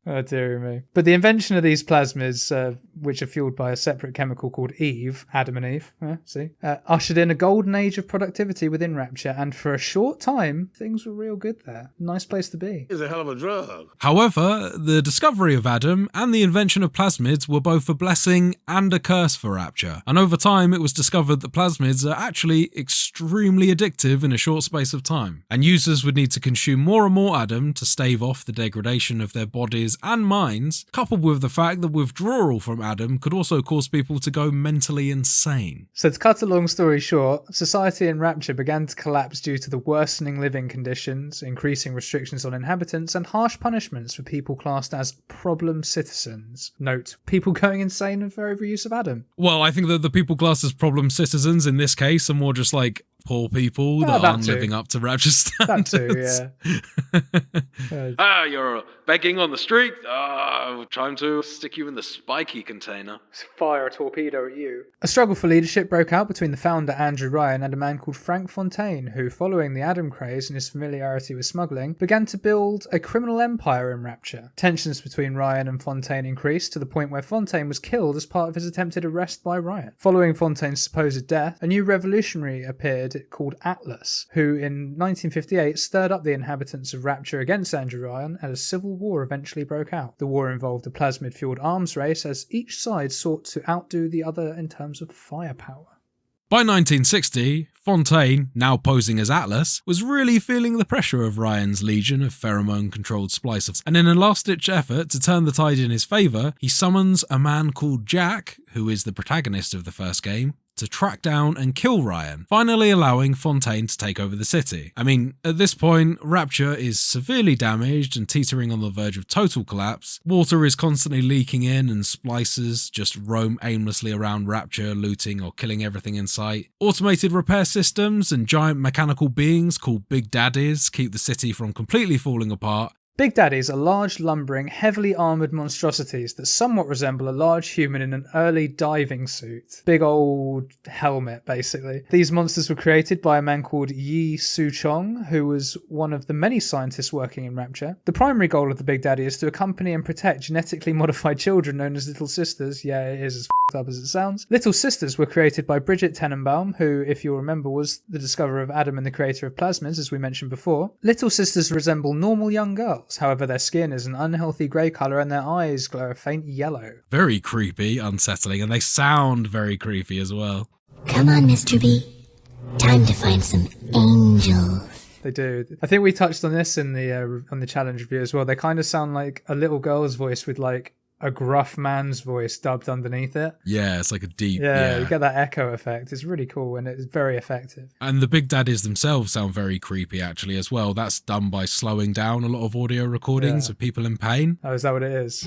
Oh, dearie me. But the invention of these plasmids, which are fueled by a separate chemical called Eve, Adam and Eve, ushered in a golden age of productivity within Rapture, and for a short time, things were real good there. Nice place to be. It's a hell of a drug. However, the discovery of Adam and the invention of plasmids were both a blessing and a curse for Rapture, and over time it was discovered that plasmids are actually extremely addictive in a short space of time, and users would need to consume more and more Adam to stave off the degradation of their bodies and minds, coupled with the fact that withdrawal from Adam could also cause people to go mentally insane. So to cut a long story short, society in Rapture began to collapse due to the worsening living conditions, increasing restrictions on inhabitants, and harsh punishments for people classed as problem citizens. Note, people going insane for overuse of Adam. Well, I think that the people classed as problem citizens in this case are more just like poor people Yeah, that that aren't too. living up to Rapture That standards. too, yeah. You're begging on the street. Trying to stick you in the spiky container. Fire a torpedo at you. A struggle for leadership broke out between the founder Andrew Ryan and a man called Frank Fontaine, who, following the Adam craze and his familiarity with smuggling, began to build a criminal empire in Rapture. Tensions between Ryan and Fontaine increased to the point where Fontaine was killed as part of his attempted arrest by Ryan. Following Fontaine's supposed death, a new revolutionary appeared called Atlas, who in 1958 stirred up the inhabitants of Rapture against Andrew Ryan, and a civil war eventually broke out. The war involved a plasmid-fueled arms race as each side sought to outdo the other in terms of firepower. By 1960, Fontaine, now posing as Atlas, was really feeling the pressure of Ryan's legion of pheromone-controlled splicers, and in a last-ditch effort to turn the tide in his favour, he summons a man called Jack, who is the protagonist of the first game, to track down and kill Ryan, finally allowing Fontaine to take over the city. I mean, at this point, Rapture is severely damaged and teetering on the verge of total collapse. Water is constantly leaking in and splicers just roam aimlessly around Rapture, looting or killing everything in sight. Automated repair systems and giant mechanical beings called Big Daddies keep the city from completely falling apart. Big Daddies are large, lumbering, heavily armoured monstrosities that somewhat resemble a large human in an early diving suit. Big old helmet, basically. These monsters were created by a man called Yi Su-chong, who was one of the many scientists working in Rapture. The primary goal of the Big Daddy is to accompany and protect genetically modified children known as Little Sisters. Yeah, it is as f***ed up as it sounds. Little Sisters were created by Bridget Tenenbaum, who, if you'll remember, was the discoverer of Adam and the creator of plasmids, as we mentioned before. Little Sisters resemble normal young girls. However, their skin is an unhealthy grey colour and their eyes glow a faint yellow. Very creepy, unsettling, and they sound very creepy as well. Come on, Mr. B. Time to find some angels. They do. I think we touched on this in the challenge review as well. They kind of sound like a little girl's voice with like a gruff man's voice dubbed underneath it. Yeah, it's like a deep... Yeah, you get that echo effect. It's really cool and it's very effective. And the Big Daddies themselves sound very creepy actually as well. That's done by slowing down a lot of audio recordings of people in pain. Oh, is that what it is?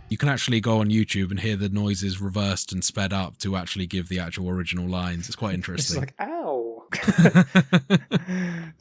You can actually go on YouTube and hear the noises reversed and sped up to actually give the actual original lines. It's quite interesting. It's like, ow!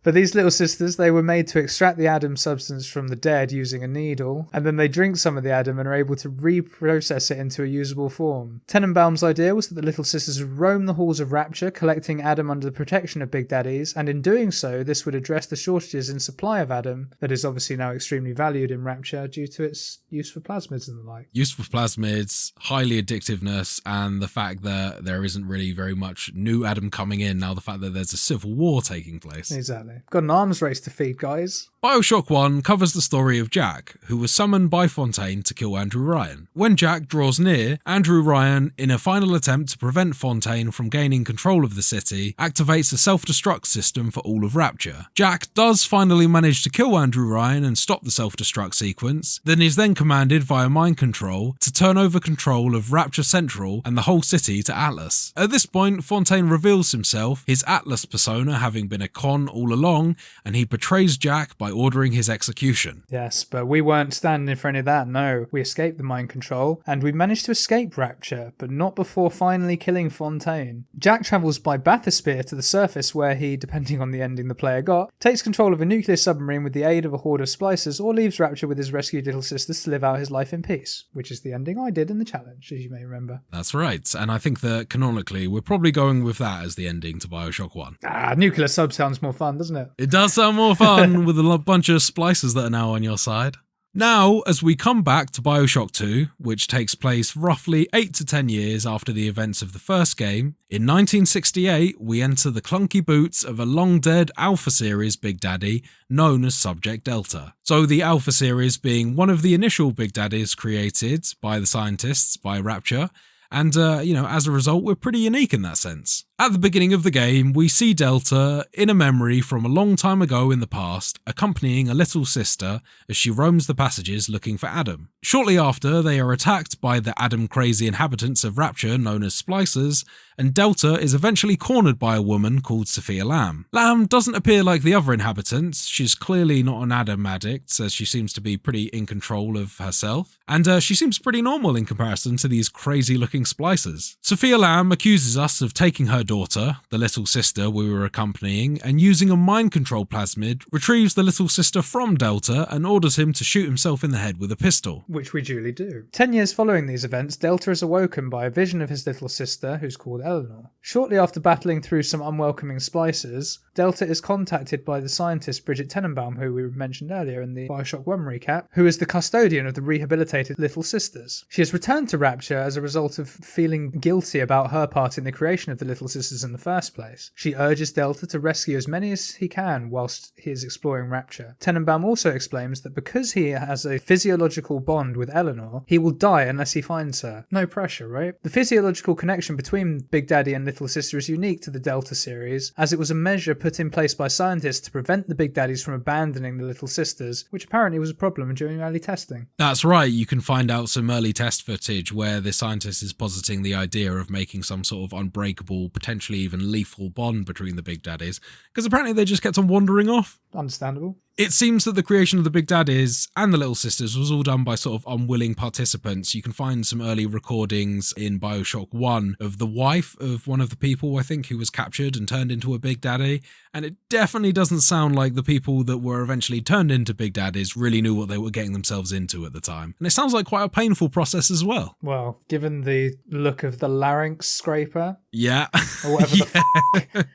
But these Little Sisters, they were made to extract the Adam substance from the dead using a needle, and then they drink some of the Adam and are able to reprocess it into a usable form. Tenenbaum's idea was that the Little Sisters would roam the halls of Rapture, collecting Adam under the protection of Big Daddies, and in doing so, this would address the shortages in supply of Adam that is obviously now extremely valued in Rapture due to its use for plasmids and the like. Use for plasmids, highly addictiveness, and the fact that there isn't really very much new Adam coming in now, the fact that there's a civil war taking place. Exactly. Got an arms race to feed, guys. Bioshock 1 covers the story of Jack, who was summoned by Fontaine to kill Andrew Ryan. When Jack draws near, Andrew Ryan, in a final attempt to prevent Fontaine from gaining control of the city, activates a self-destruct system for all of Rapture. Jack does finally manage to kill Andrew Ryan and stop the self-destruct sequence, then is then commanded via mind control to turn over control of Rapture Central and the whole city to Atlas. At this point, Fontaine reveals himself, his Atlas persona having been a con all along, and he betrays Jack by ordering his execution. Yes, but we weren't standing for any of that, no. We escaped the mind control, and we managed to escape Rapture, but not before finally killing Fontaine. Jack travels by bathysphere to the surface where he, depending on the ending the player got, takes control of a nuclear submarine with the aid of a horde of splicers, or leaves Rapture with his rescued Little Sisters to live out his life in peace, which is the ending I did in the challenge, as you may remember. That's right, and I think that canonically we're probably going with that as the ending to Bioshock 1. Nuclear sub sounds more fun, doesn't it? It does sound more fun with a bunch of splicers that are now on your side. Now, as we come back to Bioshock 2, which takes place roughly 8 to 10 years after the events of the first game, in 1968 we enter the clunky boots of a long-dead Alpha Series Big Daddy known as Subject Delta. So the Alpha Series being one of the initial Big Daddies created by the scientists by Rapture, and, as a result, we're pretty unique in that sense. At the beginning of the game, we see Delta, in a memory from a long time ago in the past, accompanying a little sister as she roams the passages looking for Adam. Shortly after, they are attacked by the Adam-crazy inhabitants of Rapture known as Splicers, and Delta is eventually cornered by a woman called Sophia Lamb. Lamb doesn't appear like the other inhabitants. She's clearly not an Adam addict, as she seems to be pretty in control of herself, and she seems pretty normal in comparison to these crazy-looking Splicers. Sophia Lamb accuses us of taking her daughter, the little sister we were accompanying, and using a mind control plasmid, retrieves the little sister from Delta and orders him to shoot himself in the head with a pistol. Which we duly do. 10 years following these events, Delta is awoken by a vision of his little sister, who's called Eleanor. Shortly after battling through some unwelcoming Splicers, Delta is contacted by the scientist Bridget Tenenbaum, who we mentioned earlier in the Bioshock 1 recap, who is the custodian of the rehabilitated little sisters. She has returned to Rapture as a result of feeling guilty about her part in the creation of the little sisters in the first place. She urges Delta to rescue as many as he can whilst he is exploring Rapture. Tenenbaum also explains that because he has a physiological bond with Eleanor, he will die unless he finds her. No pressure, right? The physiological connection between Big Daddy and Little Sister is unique to the Delta series, as it was a measure put in place by scientists to prevent the Big Daddies from abandoning the Little Sisters, which apparently was a problem during early testing. That's right, you can find out some early test footage where the scientist is positing the idea of making some sort of unbreakable, potentially even lethal bond between the Big Daddies, because apparently they just kept on wandering off. Understandable. It seems that the creation of the Big Daddies and the Little Sisters was all done by sort of unwilling participants. You can find some early recordings in Bioshock 1 of the wife of one of the people, I think, who was captured and turned into a Big Daddy, and it definitely doesn't sound like the people that were eventually turned into Big Daddies really knew what they were getting themselves into at the time. And it sounds like quite a painful process as well. Well, given the look of the larynx scraper. Yeah. Or whatever the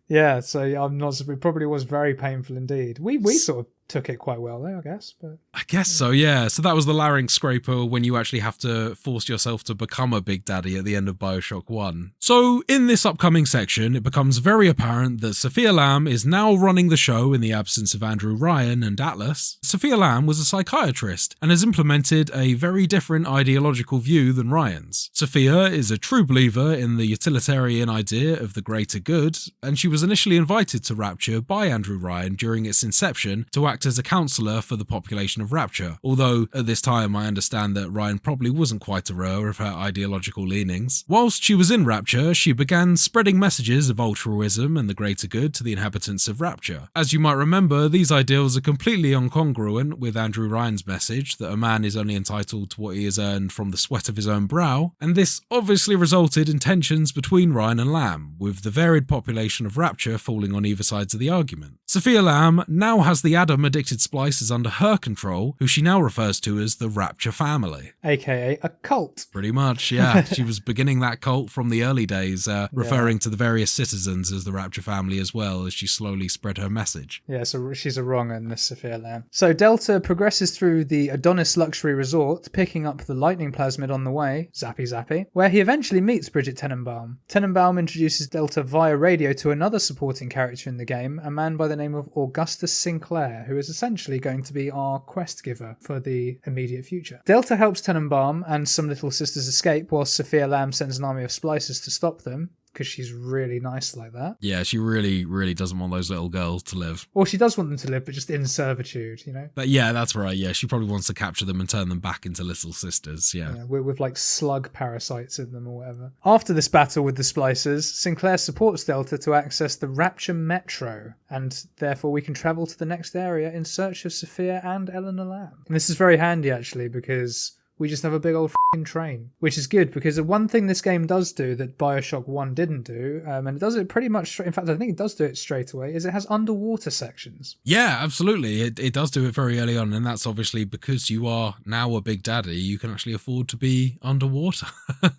Yeah, so I'm not. It probably was very painful indeed. We sort of took it quite well there, I guess. But I guess so, yeah. So that was the larynx scraper when you actually have to force yourself to become a Big Daddy at the end of Bioshock 1. So in this upcoming section, it becomes very apparent that Sophia Lamb is now running the show in the absence of Andrew Ryan and Atlas. Sophia Lamb was a psychiatrist and has implemented a very different ideological view than Ryan's. Sophia is a true believer in the utilitarian idea of the greater good, and she was initially invited to Rapture by Andrew Ryan during its inception to act as a counsellor for the population of Rapture, although at this time I understand that Ryan probably wasn't quite aware of her ideological leanings. Whilst she was in Rapture, she began spreading messages of altruism and the greater good to the inhabitants of Rapture. As you might remember, these ideals are completely incongruent with Andrew Ryan's message that a man is only entitled to what he has earned from the sweat of his own brow, and this obviously resulted in tensions between Ryan and Lamb, with the varied population of Rapture falling on either sides of the argument. Sophia Lamb now has the Adam-addicted Splicers under her control, who she now refers to as the Rapture family. AKA a cult. Pretty much, yeah. She was beginning that cult from the early days, referring to the various citizens as the Rapture family as well, as she slowly spread her message. Yeah, so she's a wrong one, Miss Sophia Lamb. So Delta progresses through the Adonis Luxury Resort, picking up the lightning plasmid on the way, zappy zappy, where he eventually meets Bridget Tenenbaum. Tenenbaum introduces Delta via radio to another supporting character in the game, a man by the name of Augustus Sinclair, who is essentially going to be our quest giver for the immediate future. Delta helps Tenenbaum and some little sisters escape, whilst Sophia Lamb sends an army of Splicers to stop them, because she's really nice like that. Yeah, she really, really doesn't want those little girls to live. Well, she does want them to live, but just in servitude, you know? But yeah, that's right. Yeah, she probably wants to capture them and turn them back into little sisters, yeah. With like slug parasites in them or whatever. After this battle with the Splicers, Sinclair supports Delta to access the Rapture Metro, and therefore we can travel to the next area in search of Sophia and Eleanor Lamb. And this is very handy, actually, because we just have a big old f***ing train, which is good because the one thing this game does do that Bioshock 1 didn't do, and it does it pretty much, in fact I think it does do it straight away, is it has underwater sections. Yeah, absolutely. It does do it very early on, and that's obviously because you are now a Big Daddy, you can actually afford to be underwater.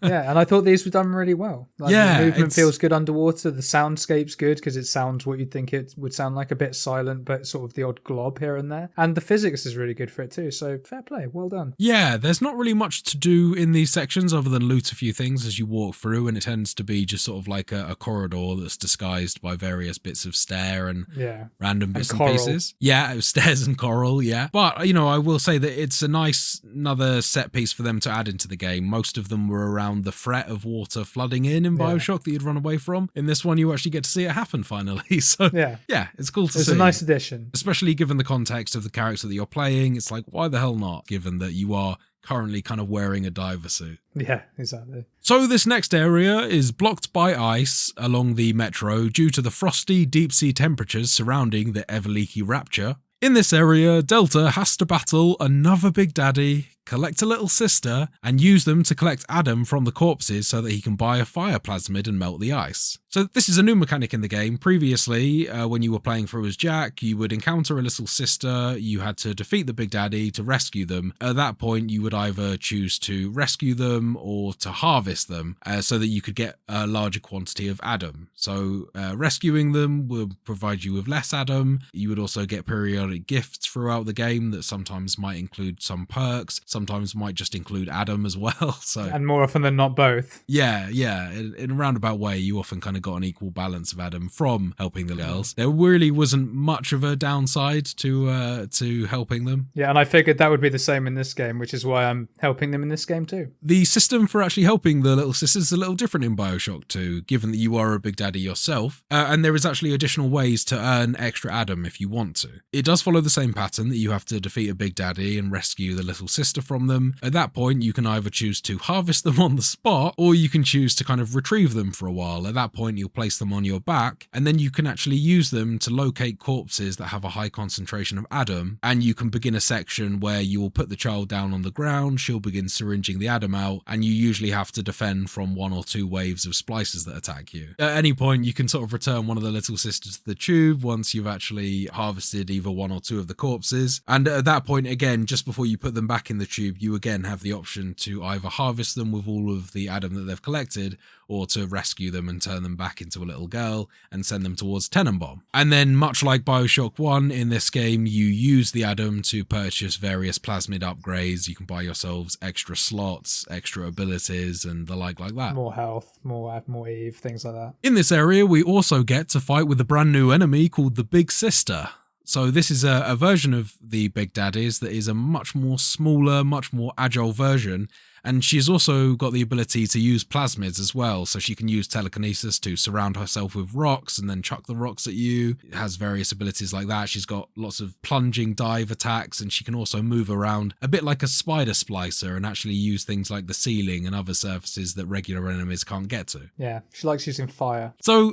Yeah, and I thought these were done really well. Like, yeah. The movement feels good underwater, the soundscape's good because it sounds what you'd think it would sound like, a bit silent, but sort of the odd glob here and there. And the physics is really good for it too, so fair play, well done. Yeah, there's not really much to do in these sections other than loot a few things as you walk through, and it tends to be just sort of like a corridor that's disguised by various bits of stair and random bits and pieces. Yeah, stairs and coral, yeah. But, I will say that it's another set piece for them to add into the game. Most of them were around the threat of water flooding in Bioshock that you'd run away from. In this one, you actually get to see it happen finally. So, yeah, it's cool to see. It's a nice addition. Especially given the context of the character that you're playing. It's like, why the hell not, given that you are currently kind of wearing a diver suit. Yeah, exactly. So this next area is blocked by ice along the metro due to the frosty deep-sea temperatures surrounding the ever-leaky Rapture. In this area, Delta has to battle another Big Daddy, collect a little sister, and use them to collect Adam from the corpses so that he can buy a fire plasmid and melt the ice. So this is a new mechanic in the game. Previously, when you were playing through as Jack, you would encounter a little sister, you had to defeat the Big Daddy to rescue them. At that point, you would either choose to rescue them or to harvest them so that you could get a larger quantity of Adam. So rescuing them will provide you with less Adam. You would also get periodic gifts throughout the game that sometimes might include some perks, sometimes might just include Adam as well. So, and more often than not, both. Yeah. In a roundabout way, you often kind of got an equal balance of Adam from helping the girls. There really wasn't much of a downside to helping them. Yeah, and I figured that would be the same in this game, which is why I'm helping them in this game too. The system for actually helping the little sisters is a little different in Bioshock 2, given that you are a Big Daddy yourself, and there is actually additional ways to earn extra Adam if you want to. It does follow the same pattern that you have to defeat a Big Daddy and rescue the little sister from them. At that point, you can either choose to harvest them on the spot, or you can choose to kind of retrieve them for a while. At that point, you'll place them on your back, and then you can actually use them to locate corpses that have a high concentration of Adam, and you can begin a section where you will put the child down on the ground, she'll begin syringing the Adam out, and you usually have to defend from 1 or 2 waves of splicers that attack you. At any point, you can sort of return one of the little sisters to the tube once you've actually harvested either 1 or 2 of the corpses, and at that point, again, just before you put them back in the tube, you again have the option to either harvest them with all of the Adam that they've collected, or to rescue them and turn them back into a little girl and send them towards Tenenbaum. And then, much like Bioshock 1, in this game, you use the Adam to purchase various plasmid upgrades. You can buy yourselves extra slots, extra abilities, and the like that. More health, more Eve, things like that. In this area, we also get to fight with a brand new enemy called the Big Sister. So this is a version of the Big Daddies that is a much more smaller, much more agile version. And she's also got the ability to use plasmids as well. So she can use telekinesis to surround herself with rocks and then chuck the rocks at you. It has various abilities like that. She's got lots of plunging dive attacks, and she can also move around a bit like a spider splicer and actually use things like the ceiling and other surfaces that regular enemies can't get to. Yeah, she likes using fire. So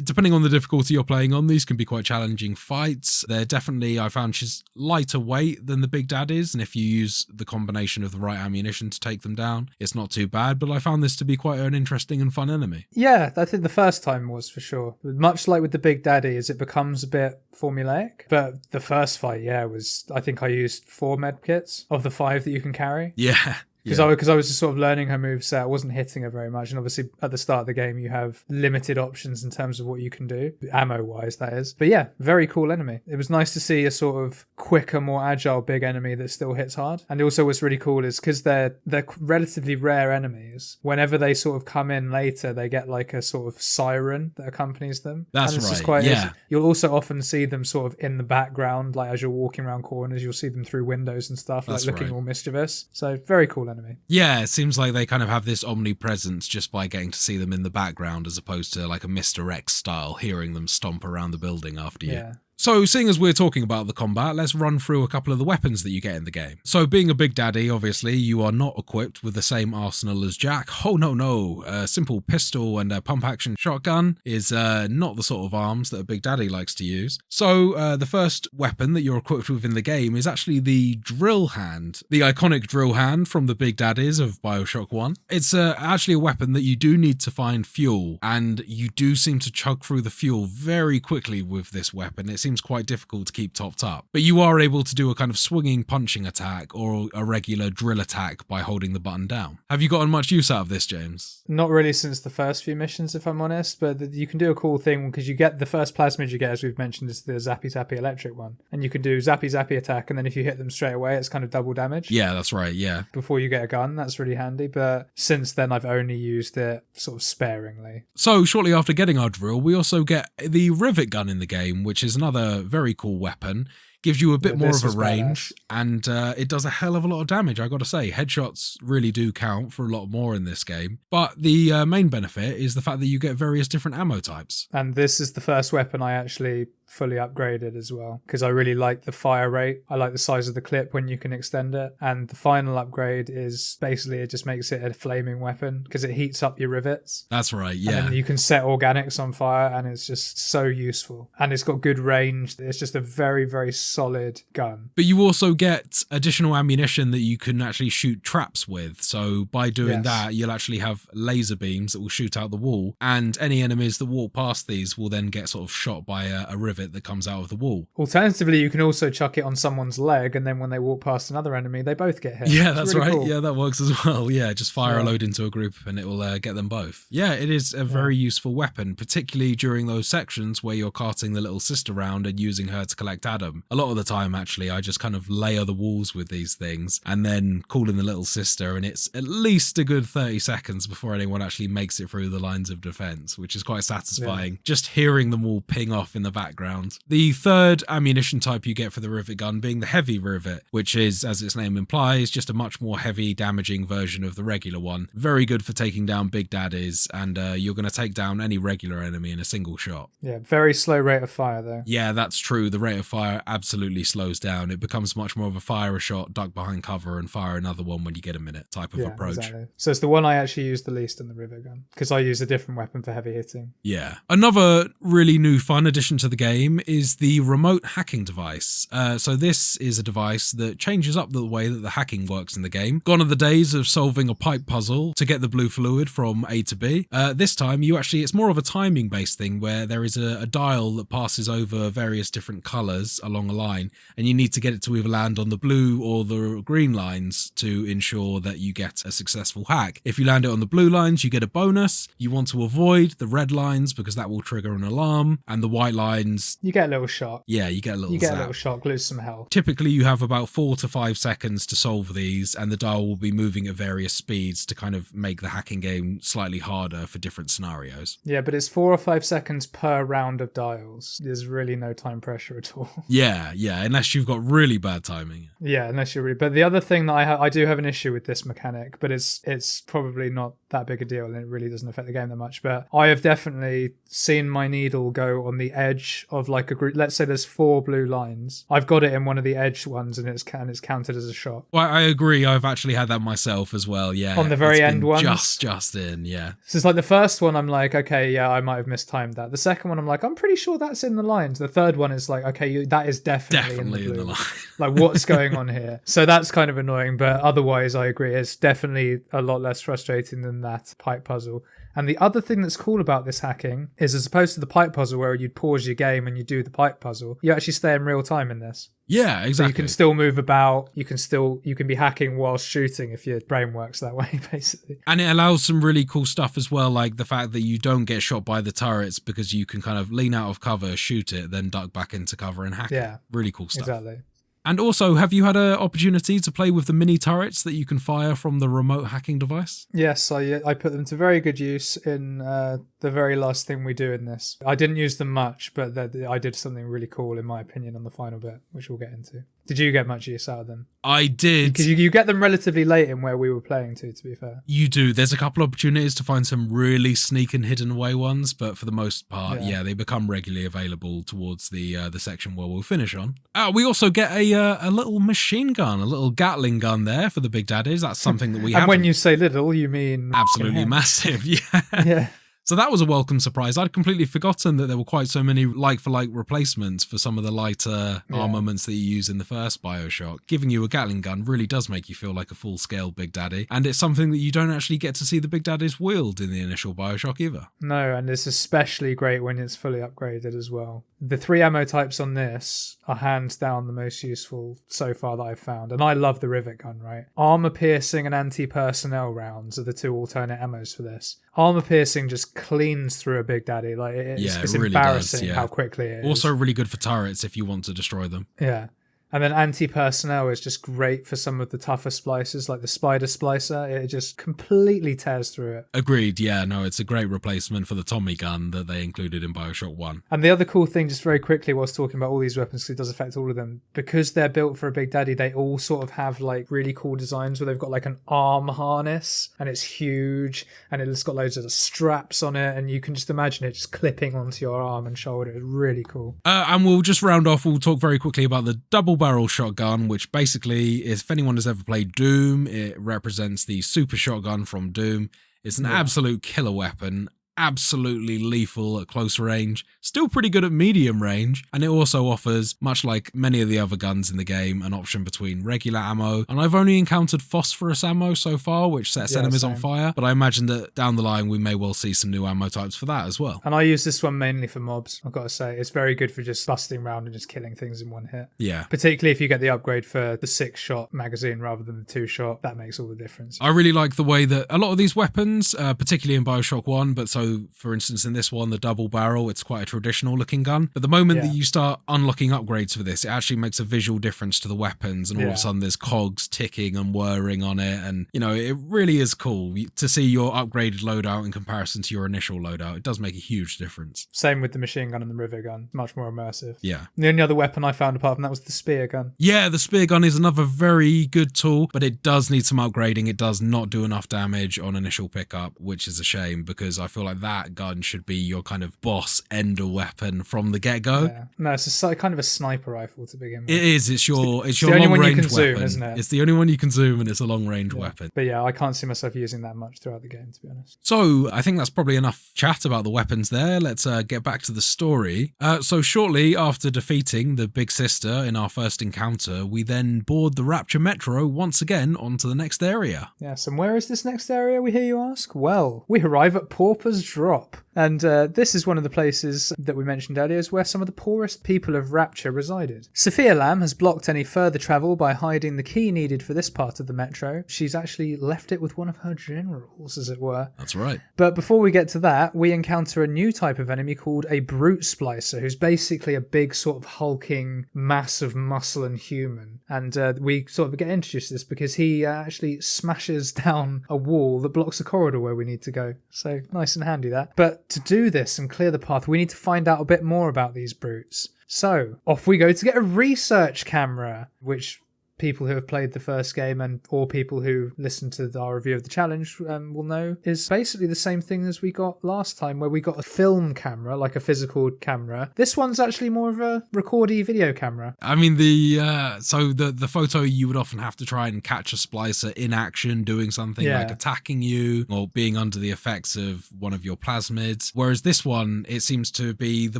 depending on the difficulty you're playing on, these can be quite challenging fights. They're definitely, I found she's lighter weight than the Big Daddies, and if you use the combination of the right ammunition to take them down, it's not too bad, but I found this to be quite an interesting and fun enemy. Yeah, I think the first time was for sure. Much like with the Big Daddies, it becomes a bit formulaic, but the first fight, I think I used 4 med kits of the 5 that you can carry. Yeah. Because I was just sort of learning her moveset. I wasn't hitting her very much. And obviously at the start of the game, you have limited options in terms of what you can do, ammo-wise, that is. But yeah, very cool enemy. It was nice to see a sort of quicker, more agile big enemy that still hits hard. And also what's really cool is because they're relatively rare enemies, whenever they sort of come in later, they get like a sort of siren that accompanies them. That's and it's right, just quite, yeah. You'll also often see them sort of in the background, like as you're walking around corners, you'll see them through windows and stuff, like looking all mischievous. So very cool enemy. Yeah, it seems like they kind of have this omnipresence just by getting to see them in the background as opposed to like a Mr. X style, hearing them stomp around the building after you. Yeah. So, seeing as we're talking about the combat, let's run through a couple of the weapons that you get in the game. So, being a Big Daddy, obviously, you are not equipped with the same arsenal as Jack. Oh, no. A simple pistol and a pump-action shotgun is not the sort of arms that a Big Daddy likes to use. So, the first weapon that you're equipped with in the game is actually the drill hand, the iconic drill hand from the Big Daddies of Bioshock 1. It's actually a weapon that you do need to find fuel, and you do seem to chug through the fuel very quickly with this weapon. It seems quite difficult to keep topped up. But you are able to do a kind of swinging punching attack or a regular drill attack by holding the button down. Have you gotten much use out of this, James? Not really since the first few missions, if I'm honest, but you can do a cool thing because you get the first plasmid you get, as we've mentioned, is the Zappy Zappy electric one. And you can do Zappy Zappy attack, and then if you hit them straight away, it's kind of double damage. Yeah, that's right, yeah. Before you get a gun, that's really handy, but since then I've only used it sort of sparingly. So shortly after getting our drill, we also get the rivet gun in the game, which is another very cool weapon. Gives you a bit more of a range, and it does a hell of a lot of damage, I gotta say. Headshots really do count for a lot more in this game. But the main benefit is the fact that you get various different ammo types. And this is the first weapon I actually fully upgraded as well, because I really like the fire rate. I like the size of the clip when you can extend it. And the final upgrade is basically it just makes it a flaming weapon because it heats up your rivets. That's right, yeah. And then you can set organics on fire, and it's just so useful. And it's got good range. It's just a very, very solid gun. But you also get additional ammunition that you can actually shoot traps with. So by doing that, you'll actually have laser beams that will shoot out the wall, and any enemies that walk past these will then get sort of shot by a rivet that comes out of the wall. Alternatively, you can also chuck it on someone's leg, and then when they walk past another enemy, they both get hit. Yeah, it's that's really right. cool. Yeah, that works as well. Yeah, just fire a load into a group and it will get them both. Yeah, it is a very useful weapon, particularly during those sections where you're carting the little sister around and using her to collect Adam. A lot of the time, actually, I just kind of layer the walls with these things and then call in the little sister, and it's at least a good 30 seconds before anyone actually makes it through the lines of defense, which is quite satisfying. Just hearing them all ping off in the background. The third ammunition type you get for the rivet gun being the heavy rivet, which is, as its name implies, just a much more heavy damaging version of the regular one. Very good for taking down big daddies, and you're going to take down any regular enemy in a single shot. Yeah, very slow rate of fire though. Yeah, that's true. The rate of fire absolutely slows down. It becomes much more of a fire a shot, duck behind cover, and fire another one when you get a minute type of approach. Exactly. So it's the one I actually use the least in the rivet gun, because I use a different weapon for heavy hitting. Yeah. Another really new fun addition to the game is the remote hacking device. So this is a device that changes up the way that the hacking works in the game. Gone are the days of solving a pipe puzzle to get the blue fluid from A to B. This time, it's more of a timing based thing where there is a dial that passes over various different colors along a line, and you need to get it to either land on the blue or the green lines to ensure that you get a successful hack. If you land it on the blue lines, you get a bonus. You want to avoid the red lines because that will trigger an alarm, and the white lines, you get a little shot. Yeah, you get a little You get zap. a little shock, lose some health. Typically, you have about 4 to 5 seconds to solve these, and the dial will be moving at various speeds to kind of make the hacking game slightly harder for different scenarios. Yeah, but it's 4 or 5 seconds per round of dials. There's really no time pressure at all. Yeah, unless you've got really bad timing. Yeah, unless you're really... But the other thing that I do have an issue with this mechanic, but it's probably not that big a deal, and it really doesn't affect the game that much, but I have definitely seen my needle go on the edge of like a group. Let's say there's 4 blue lines. I've got it in one of the edge ones, and it's counted as a shot. Well, I agree. I've actually had that myself as well, yeah. On the very It's end been ones? Just in, yeah. So it's like the first one, I'm like, okay, yeah, I might have mistimed that. The second one, I'm like, I'm pretty sure that's in the lines. The third one is like, okay, that is definitely in the blue. line. Like, what's going on here? So that's kind of annoying, but otherwise I agree. It's definitely a lot less frustrating than that pipe puzzle. And the other thing that's cool about this hacking is, as opposed to the pipe puzzle where you'd pause your game and you do the pipe puzzle, you actually stay in real time in this. Yeah, exactly. So you can still move about, you can be hacking whilst shooting if your brain works that way, basically. And it allows some really cool stuff as well, like the fact that you don't get shot by the turrets because you can kind of lean out of cover, shoot it, then duck back into cover and hack it. Really cool stuff. Exactly. And also, have you had an opportunity to play with the mini turrets that you can fire from the remote hacking device? Yes, I put them to very good use in the very last thing we do in this. I didn't use them much, but I did something really cool, in my opinion, on the final bit, which we'll get into. Did you get much use out of them? I did. Because you get them relatively late in where we were playing to be fair. You do. There's a couple opportunities to find some really sneak and hidden away ones, but for the most part, yeah they become regularly available towards the section where we'll finish on. We also get a little machine gun, a little Gatling gun there for the big daddies. That's something that we have. And when you say little, you mean... Absolutely massive, yeah. Yeah. So that was a welcome surprise. I'd completely forgotten that there were quite so many like-for-like replacements for some of the lighter armaments that you use in the first Bioshock. Giving you a Gatling gun really does make you feel like a full-scale Big Daddy, and it's something that you don't actually get to see the Big Daddies wield in the initial Bioshock either. No, and it's especially great when it's fully upgraded as well. The 3 ammo types on this are hands down the most useful so far that I've found, and I love the rivet gun, right? Armor piercing and anti-personnel rounds are the 2 alternate ammos for this. Armor piercing just cleans through a Big Daddy. Like it's really embarrassing does, how quickly it is. Also really good for turrets if you want to destroy them. Yeah. And then anti-personnel is just great for some of the tougher splicers, like the spider splicer. It just completely tears through it. Agreed, yeah, no, it's a great replacement for the Tommy gun that they included in Bioshock 1. And the other cool thing, just very quickly, whilst talking about all these weapons, because it does affect all of them, because they're built for a Big Daddy, they all sort of have like really cool designs where they've got like an arm harness, and it's huge, and it's got loads of straps on it, and you can just imagine it just clipping onto your arm and shoulder. It's really cool. And we'll just round off, we'll talk very quickly about the double barrel shotgun, which basically is, if anyone has ever played Doom, it represents the super shotgun from Doom. It's an absolute killer weapon, absolutely lethal at close range, still pretty good at medium range, and it also offers, much like many of the other guns in the game, an option between regular ammo, and I've only encountered phosphorus ammo so far, which sets enemies on fire, but I imagine that down the line we may well see some new ammo types for that as well. And I use this one mainly for mobs, I've got to say. It's very good for just busting around and just killing things in one hit. Yeah. Particularly if you get the upgrade for the 6-shot magazine rather than the 2-shot, that makes all the difference. I really like the way that a lot of these weapons, particularly in Bioshock 1, but so for instance in this one, the double barrel, it's quite a traditional looking gun. But the moment that you start unlocking upgrades for this, it actually makes a visual difference to the weapons, and all of a sudden there's cogs ticking and whirring on it, and you know, it really is cool to see your upgraded loadout in comparison to your initial loadout. It does make a huge difference. Same with the machine gun and the rivet gun, much more immersive. Yeah. The only other weapon I found apart from that was the spear gun. Yeah, the spear gun is another very good tool, but it does need some upgrading. It does not do enough damage on initial pickup, which is a shame, because I feel like that gun should be your kind of boss ender weapon from the get-go. Yeah. No, it's kind of a sniper rifle to begin with. It is. It's your the only one you long-range can zoom, weapon. isn't it? It's the only one you can zoom, and it's a long-range weapon. But yeah, I can't see myself using that much throughout the game, to be honest. So I think that's probably enough chat about the weapons there. Let's get back to the story. So shortly after defeating the Big Sister in our first encounter, we then board the Rapture Metro once again onto the next area. Yes, and where is this next area, we hear you ask? Well, we arrive at Pauper's Drop. And this is one of the places that we mentioned earlier is where some of the poorest people of Rapture resided. Sophia Lamb has blocked any further travel by hiding the key needed for this part of the metro. She's actually left it with one of her generals, as it were. That's right. But before we get to that, we encounter a new type of enemy called a brute splicer, who's basically a big sort of hulking mass of muscle and human. And we sort of get introduced to this because he actually smashes down a wall that blocks the corridor where we need to go. So nice and handy that. But to do this and clear the path, we need to find out a bit more about these brutes. So off we go to get a research camera, which people who have played the first game and or people who listen to our review of the challenge will know is basically the same thing as we got last time, where we got a film camera, like a physical camera. This one's actually more of a recordy video camera. I mean, the photo, you would often have to try and catch a splicer in action doing something like attacking you or being under the effects of one of your plasmids, whereas this one, it seems to be the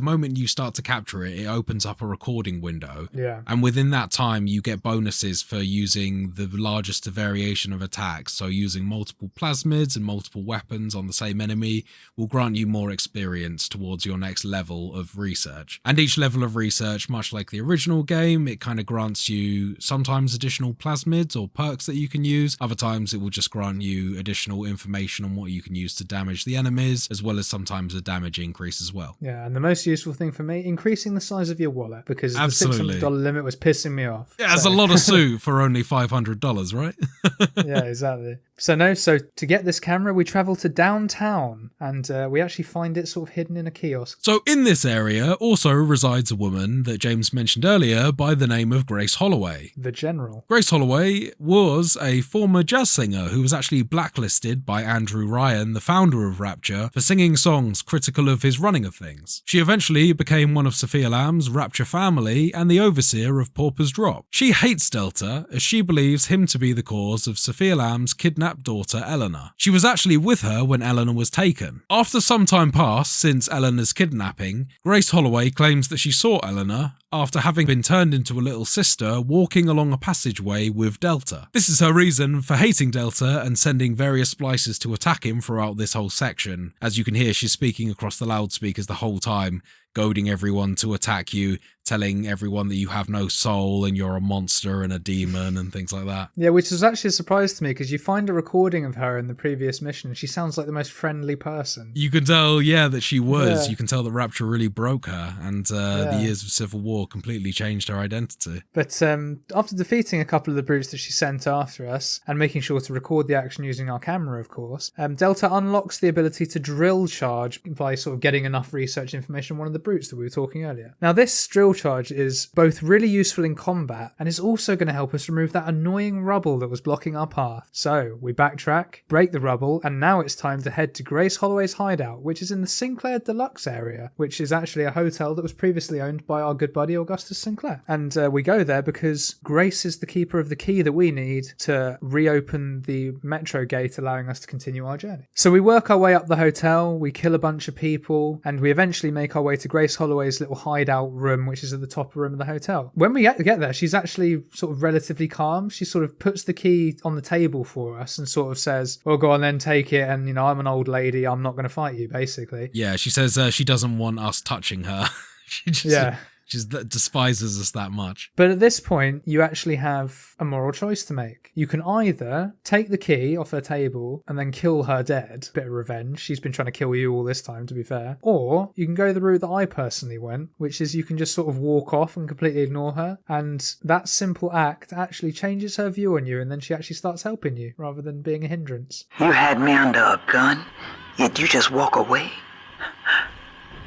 moment you start to capture it, it opens up a recording window, and within that time you get bonuses for using the largest variation of attacks. So using multiple plasmids and multiple weapons on the same enemy will grant you more experience towards your next level of research. And each level of research, much like the original game, it kind of grants you sometimes additional plasmids or perks that you can use. Other times it will just grant you additional information on what you can use to damage the enemies, as well as sometimes a damage increase as well. Yeah, and the most useful thing for me, increasing the size of your wallet, because the $600 limit was pissing me off. Yeah, that's a lot of suit for only $500, right? Yeah, exactly. So to get this camera, we travel to downtown, and we actually find it sort of hidden in a kiosk. So in this area also resides a woman that James mentioned earlier by the name of Grace Holloway. The General. Grace Holloway was a former jazz singer who was actually blacklisted by Andrew Ryan, the founder of Rapture, for singing songs critical of his running of things. She eventually became one of Sophia Lamb's Rapture family and the overseer of Pauper's Drop. She hates stealth Delta, as she believes him to be the cause of Sophia Lamb's kidnapped daughter Eleanor. She was actually with her when Eleanor was taken. After some time passed since Eleanor's kidnapping, Grace Holloway claims that she saw Eleanor after having been turned into a little sister walking along a passageway with Delta. This is her reason for hating Delta and sending various splicers to attack him throughout this whole section. As you can hear, she's speaking across the loudspeakers the whole time, goading everyone to attack you, telling everyone that you have no soul and you're a monster and a demon and things like that. Yeah, which was actually a surprise to me because you find a recording of her in the previous mission and she sounds like the most friendly person. You can tell, that she was. Yeah. You can tell that Rapture really broke her, and the years of civil war completely changed her identity. But after defeating a couple of the brutes that she sent after us and making sure to record the action using our camera, of course, Delta unlocks the ability to drill charge by sort of getting enough research information on one of the brutes that we were talking earlier. Now, this drill charge is both really useful in combat and is also going to help us remove that annoying rubble that was blocking our path. So we backtrack, break the rubble, and now it's time to head to Grace Holloway's hideout, which is in the Sinclair Deluxe area, which is actually a hotel that was previously owned by our good buddy Augustus Sinclair. And we go there because Grace is the keeper of the key that we need to reopen the metro gate, allowing us to continue our journey. So we work our way up the hotel, we kill a bunch of people, and we eventually make our way to Grace Holloway's little hideout room, which is at the top room of the hotel. When we get there, she's actually sort of relatively calm. She sort of puts the key on the table for us and sort of says, well, go on then, take it, and I'm an old lady, I'm not going to fight you, basically. Yeah, she says she doesn't want us touching her. She just despises us that much. But at this point, you actually have a moral choice to make. You can either take the key off her table and then kill her dead. Bit of revenge. She's been trying to kill you all this time, to be fair. Or you can go the route that I personally went, which is you can just sort of walk off and completely ignore her. And that simple act actually changes her view on you, and then she actually starts helping you rather than being a hindrance. You had me under a gun, yet you just walk away?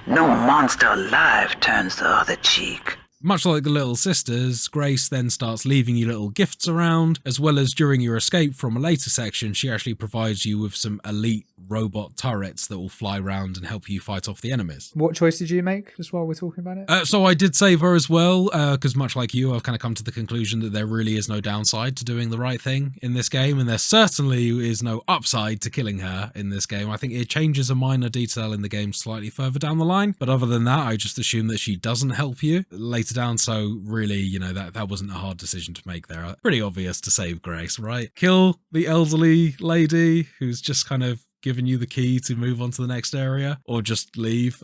No monster alive turns the other cheek. Much like the Little Sisters, Grace then starts leaving you little gifts around, as well as during your escape from a later section, she actually provides you with some elite robot turrets that will fly around and help you fight off the enemies. What choice did you make, just while we're talking about it? So I did save her as well, because much like you, I've kind of come to the conclusion that there really is no downside to doing the right thing in this game, and there certainly is no upside to killing her in this game. I think it changes a minor detail in the game slightly further down the line, but other than that, I just assume that she doesn't help you later down, so really, that wasn't a hard decision to make there. Pretty obvious to save Grace, right? Kill the elderly lady who's just kind of given you the key to move on to the next area, or just leave.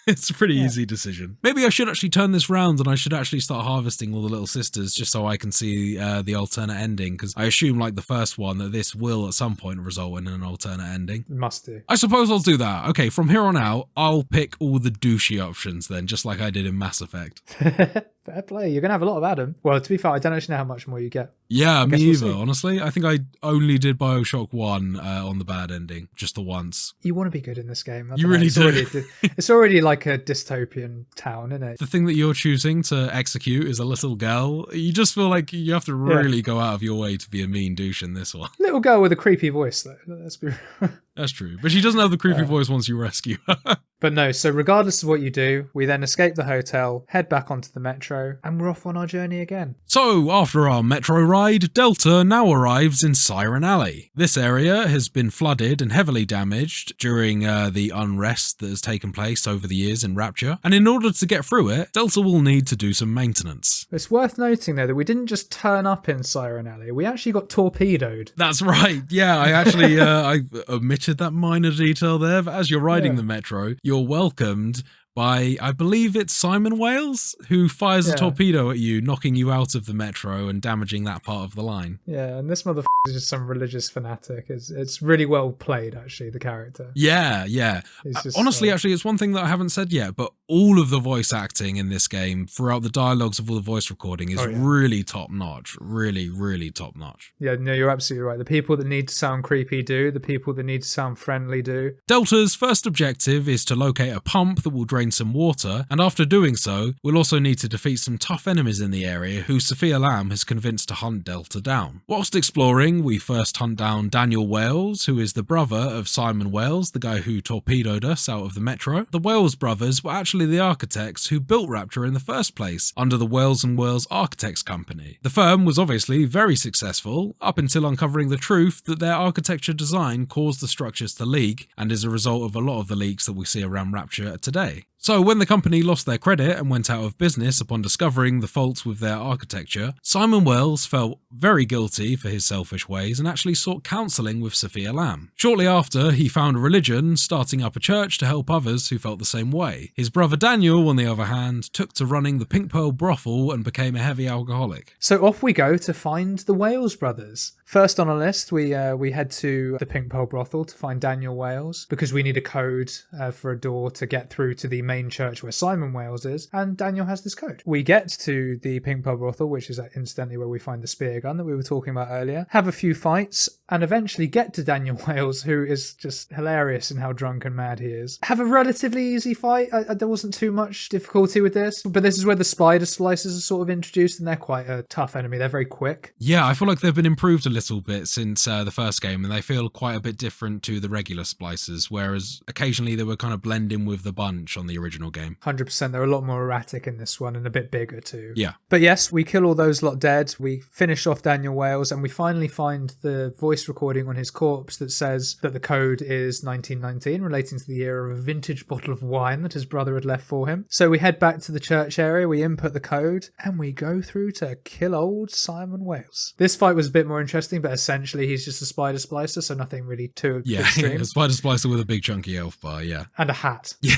It's a pretty easy decision. Maybe I should actually turn this round and I should actually start harvesting all the Little Sisters just so I can see the alternate ending, because I assume, like the first one, that this will at some point result in an alternate ending. Must do. I suppose I'll do that. Okay, from here on out, I'll pick all the douchey options then, just like I did in Mass Effect. Fair play. You're going to have a lot of Adam. Well, to be fair, I don't actually know how much more you get. Yeah, me either, we'll honestly. I think I only did Bioshock 1 on the bad ending, just the once. You want to be good in this game. You really do. It's already like a dystopian town, isn't it? The thing that you're choosing to execute is a little girl. You just feel like you have to really go out of your way to be a mean douche in this one. Little girl with a creepy voice, though. Let's be That's true. But she doesn't have the creepy voice once you rescue her. But no, so regardless of what you do, we then escape the hotel, head back onto the metro, and we're off on our journey again. So, after our metro ride, Delta now arrives in Siren Alley. This area has been flooded and heavily damaged during the unrest that has taken place over the years in Rapture, and in order to get through it, Delta will need to do some maintenance. It's worth noting, though, that we didn't just turn up in Siren Alley, we actually got torpedoed. That's right, yeah, I actually I omitted that minor detail there, but as you're riding the metro, you're welcomed by, I believe it's Simon Wales, who fires a torpedo at you, knocking you out of the metro and damaging that part of the line. Yeah, and this motherfucker is just some religious fanatic. It's really well played, actually, the character. Yeah. Just, honestly, actually, it's one thing that I haven't said yet, but all of the voice acting in this game, throughout the dialogues of all the voice recording, is really top-notch. Really, really top-notch. Yeah, no, you're absolutely right. The people that need to sound creepy do. The people that need to sound friendly do. Delta's first objective is to locate a pump that will drain drain some water, and after doing so, we'll also need to defeat some tough enemies in the area who Sophia Lamb has convinced to hunt Delta down. Whilst exploring, we first hunt down Daniel Wales, who is the brother of Simon Wales, the guy who torpedoed us out of the metro. The Wales brothers were actually the architects who built Rapture in the first place, under the Wales & Wales Architects Company. The firm was obviously very successful, up until uncovering the truth that their architecture design caused the structures to leak, and is a result of a lot of the leaks that we see around Rapture today. So when the company lost their credit and went out of business upon discovering the faults with their architecture, Simon Wells felt very guilty for his selfish ways and actually sought counselling with Sophia Lamb. Shortly after, he found a religion, starting up a church to help others who felt the same way. His brother Daniel, on the other hand, took to running the Pink Pearl brothel and became a heavy alcoholic. So off we go to find the Wales brothers. First on our list, we head to the Pink Pearl brothel to find Daniel Wales, because we need a code for a door to get through to the main church where Simon Wales is, and Daniel has this code. We get to the Pink Pearl brothel, which is incidentally where we find the spear gun that we were talking about earlier, have a few fights, and eventually get to Daniel Wales, who is just hilarious in how drunk and mad he is. Have a relatively easy fight. There wasn't too much difficulty with this, but this is where the spider slicers are sort of introduced, and they're quite a tough enemy. They're very quick. Yeah, I feel like they've been improved a little bit since the first game, and they feel quite a bit different to the regular splicers, whereas occasionally they were kind of blending with the bunch on the original game. 100%. They're a lot more erratic in this one and a bit bigger too. Yeah. But yes, we kill all those lot dead. We finish off Daniel Wales, and we finally find the voice recording on his corpse that says that the code is 1919, relating to the year of a vintage bottle of wine that his brother had left for him. So we head back to the church area, we input the code, and we go through to kill old Simon Wales. This fight was a bit more interesting, but essentially he's just a spider splicer, so nothing really too extreme. A spider splicer with a big chunky elf bar, yeah. And a hat. Yeah.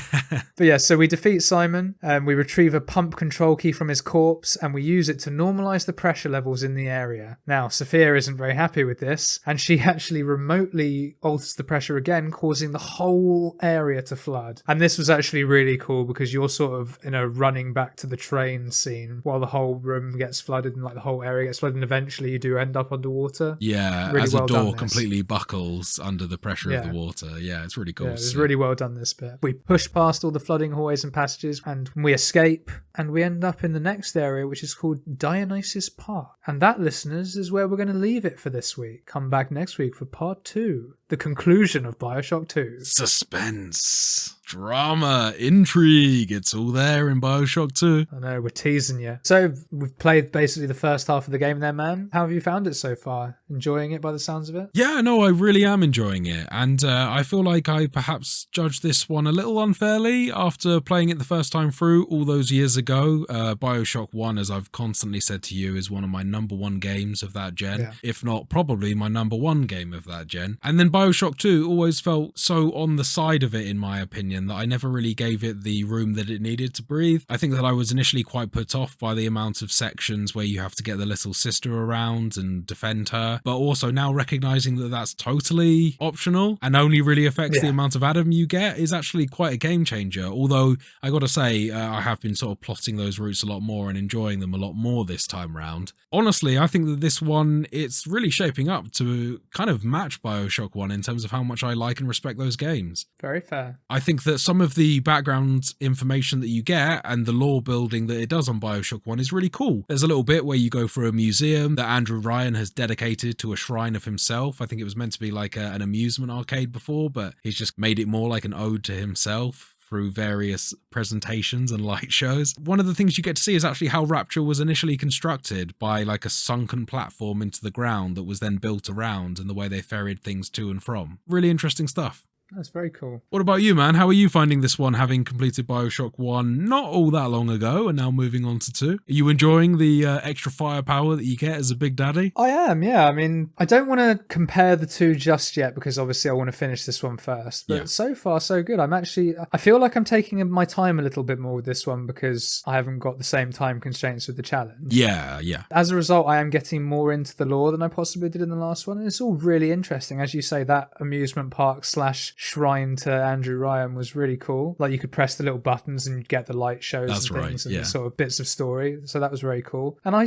But yeah, so we defeat Simon, and we retrieve a pump control key from his corpse, and we use it to normalise the pressure levels in the area. Now, Sophia isn't very happy with this, and she actually remotely alters the pressure again, causing the whole area to flood. And this was actually really cool, because you're sort of, running back to the train scene while the whole room gets flooded and like the whole area gets flooded, and eventually you do end up underwater. Yeah, really as well a door done, completely buckles under the pressure of the water. Yeah, it's really cool. Yeah, it was really well done, this bit. We push past all the flooding hallways and passages, and we escape, and we end up in the next area, which is called Dionysus Park. And that, listeners, is where we're going to leave it for this week. Come back next week for part 2, the conclusion of Bioshock 2. Suspense, drama, intrigue, it's all there in Bioshock 2. I know, we're teasing you. So, we've played basically the first half of the game there, man. How have you found it so far? Enjoying it by the sounds of it? Yeah, no, I really am enjoying it. And I feel like I perhaps judged this one a little unfairly after playing it the first time through all those years ago. Bioshock 1, as I've constantly said to you, is one of my number one games of that gen, if not probably my number one game of that gen. And then Bioshock 2 always felt so on the side of it, in my opinion, that I never really gave it the room that it needed to breathe. I think that I was initially quite put off by the amount of sections where you have to get the little sister around and defend her, but also now recognizing that that's totally optional and only really affects the amount of Adam you get is actually quite a game changer. Although I gotta say, I have been sort of plotting those routes a lot more and enjoying them a lot more this time round. Honestly, I think that this one, it's really shaping up to kind of match Bioshock 1 in terms of how much I like and respect those games. Very fair. I think that some of the background information that you get and the lore building that it does on Bioshock 1 is really cool. There's a little bit where you go through a museum that Andrew Ryan has dedicated to a shrine of himself. I think it was meant to be like an amusement arcade before, but he's just made it more like an ode to himself through various presentations and light shows. One of the things you get to see is actually how Rapture was initially constructed by like a sunken platform into the ground that was then built around, and the way they ferried things to and from. Really interesting stuff. That's very cool. What about you, man? How are you finding this one, having completed Bioshock 1 not all that long ago and now moving on to 2? Are you enjoying the extra firepower that you get as a big daddy? I am, yeah. I mean, I don't want to compare the two just yet because obviously I want to finish this one first. But so far, so good. I feel like I'm taking my time a little bit more with this one because I haven't got the same time constraints with the challenge. Yeah, yeah. As a result, I am getting more into the lore than I possibly did in the last one. And it's all really interesting. As you say, that amusement park / shrine to Andrew Ryan was really cool. Like you could press the little buttons and you'd get the light shows That's and things right, and yeah. the sort of bits of story. So that was very cool. And I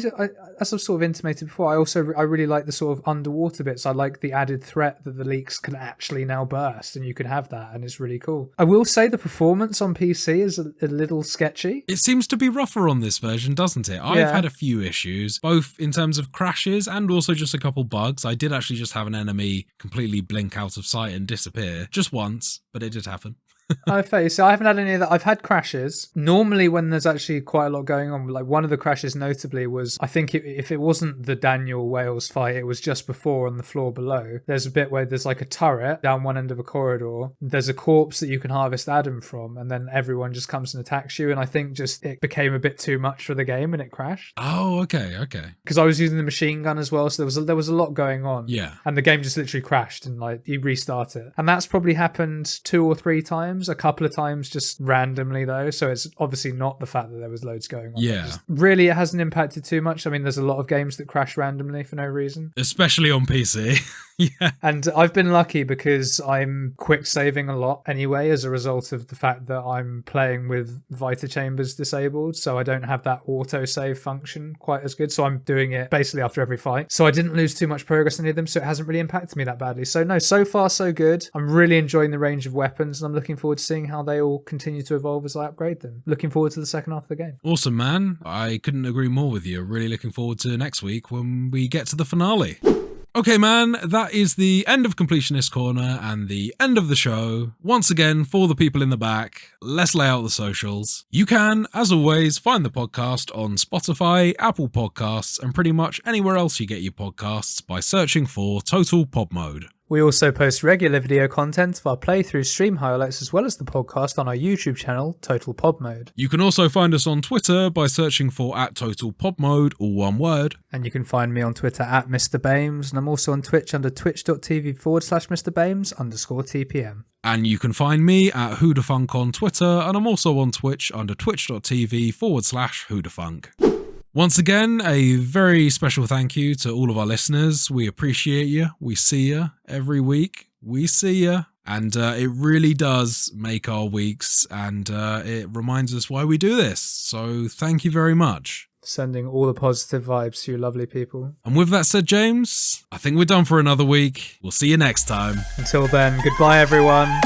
as I've sort of intimated before, I really like the sort of underwater bits. I like the added threat that the leaks can actually now burst, and you can have that, and it's really cool. I will say the performance on PC is a little sketchy. It seems to be rougher on this version, doesn't it? I've had a few issues, both in terms of crashes and also just a couple bugs. I did actually just have an enemy completely blink out of sight and disappear. Just once, but it did happen. So I haven't had any of that. I've had crashes. Normally when there's actually quite a lot going on, like one of the crashes notably was, I think if it wasn't the Daniel Wales fight, it was just before on the floor below. There's a bit where there's like a turret down one end of a corridor. There's a corpse that you can harvest Adam from, and then everyone just comes and attacks you. And I think just it became a bit too much for the game and it crashed. Oh, okay. Because I was using the machine gun as well, so there was a lot going on. Yeah. And the game just literally crashed and like you restart it. And that's probably happened 2 or 3 times. A couple of times just randomly though, so it's obviously not the fact that there was loads going on. Yeah. Really, it hasn't impacted too much. I mean, there's a lot of games that crash randomly for no reason. Especially on PC. Yeah. And I've been lucky because I'm quick saving a lot anyway as a result of the fact that I'm playing with Vita Chambers disabled, so I don't have that auto save function quite as good. So I'm doing it basically after every fight. So I didn't lose too much progress on any of them, so it hasn't really impacted me that badly. So no, so far so good. I'm really enjoying the range of weapons, and I'm looking forward to seeing how they all continue to evolve as I upgrade them. Looking forward to the second half of the game. Awesome, man. I couldn't agree more with you. Really looking forward to next week when we get to the finale. Okay, man, that is the end of Completionist Corner and the end of the show. Once again, for the people in the back, let's lay out the socials. You can, as always, find the podcast on Spotify, Apple Podcasts, and pretty much anywhere else you get your podcasts by searching for Total Pod Mode. We also post regular video content of our playthrough stream highlights as well as the podcast on our YouTube channel, Total Pod Mode. You can also find us on Twitter by searching for @TotalPodMode, all one word. And you can find me on Twitter @MrBames, and I'm also on Twitch under twitch.tv/MrBames_TPM. And you can find me at whodahfunk on Twitter, and I'm also on Twitch under twitch.tv/whodahfunk. Once again, a very special thank you to all of our listeners. We appreciate you. We see you every week. We see you. And it really does make our weeks, and it reminds us why we do this. So thank you very much. Sending all the positive vibes to you lovely people. And with that said, James, I think we're done for another week. We'll see you next time. Until then, goodbye everyone.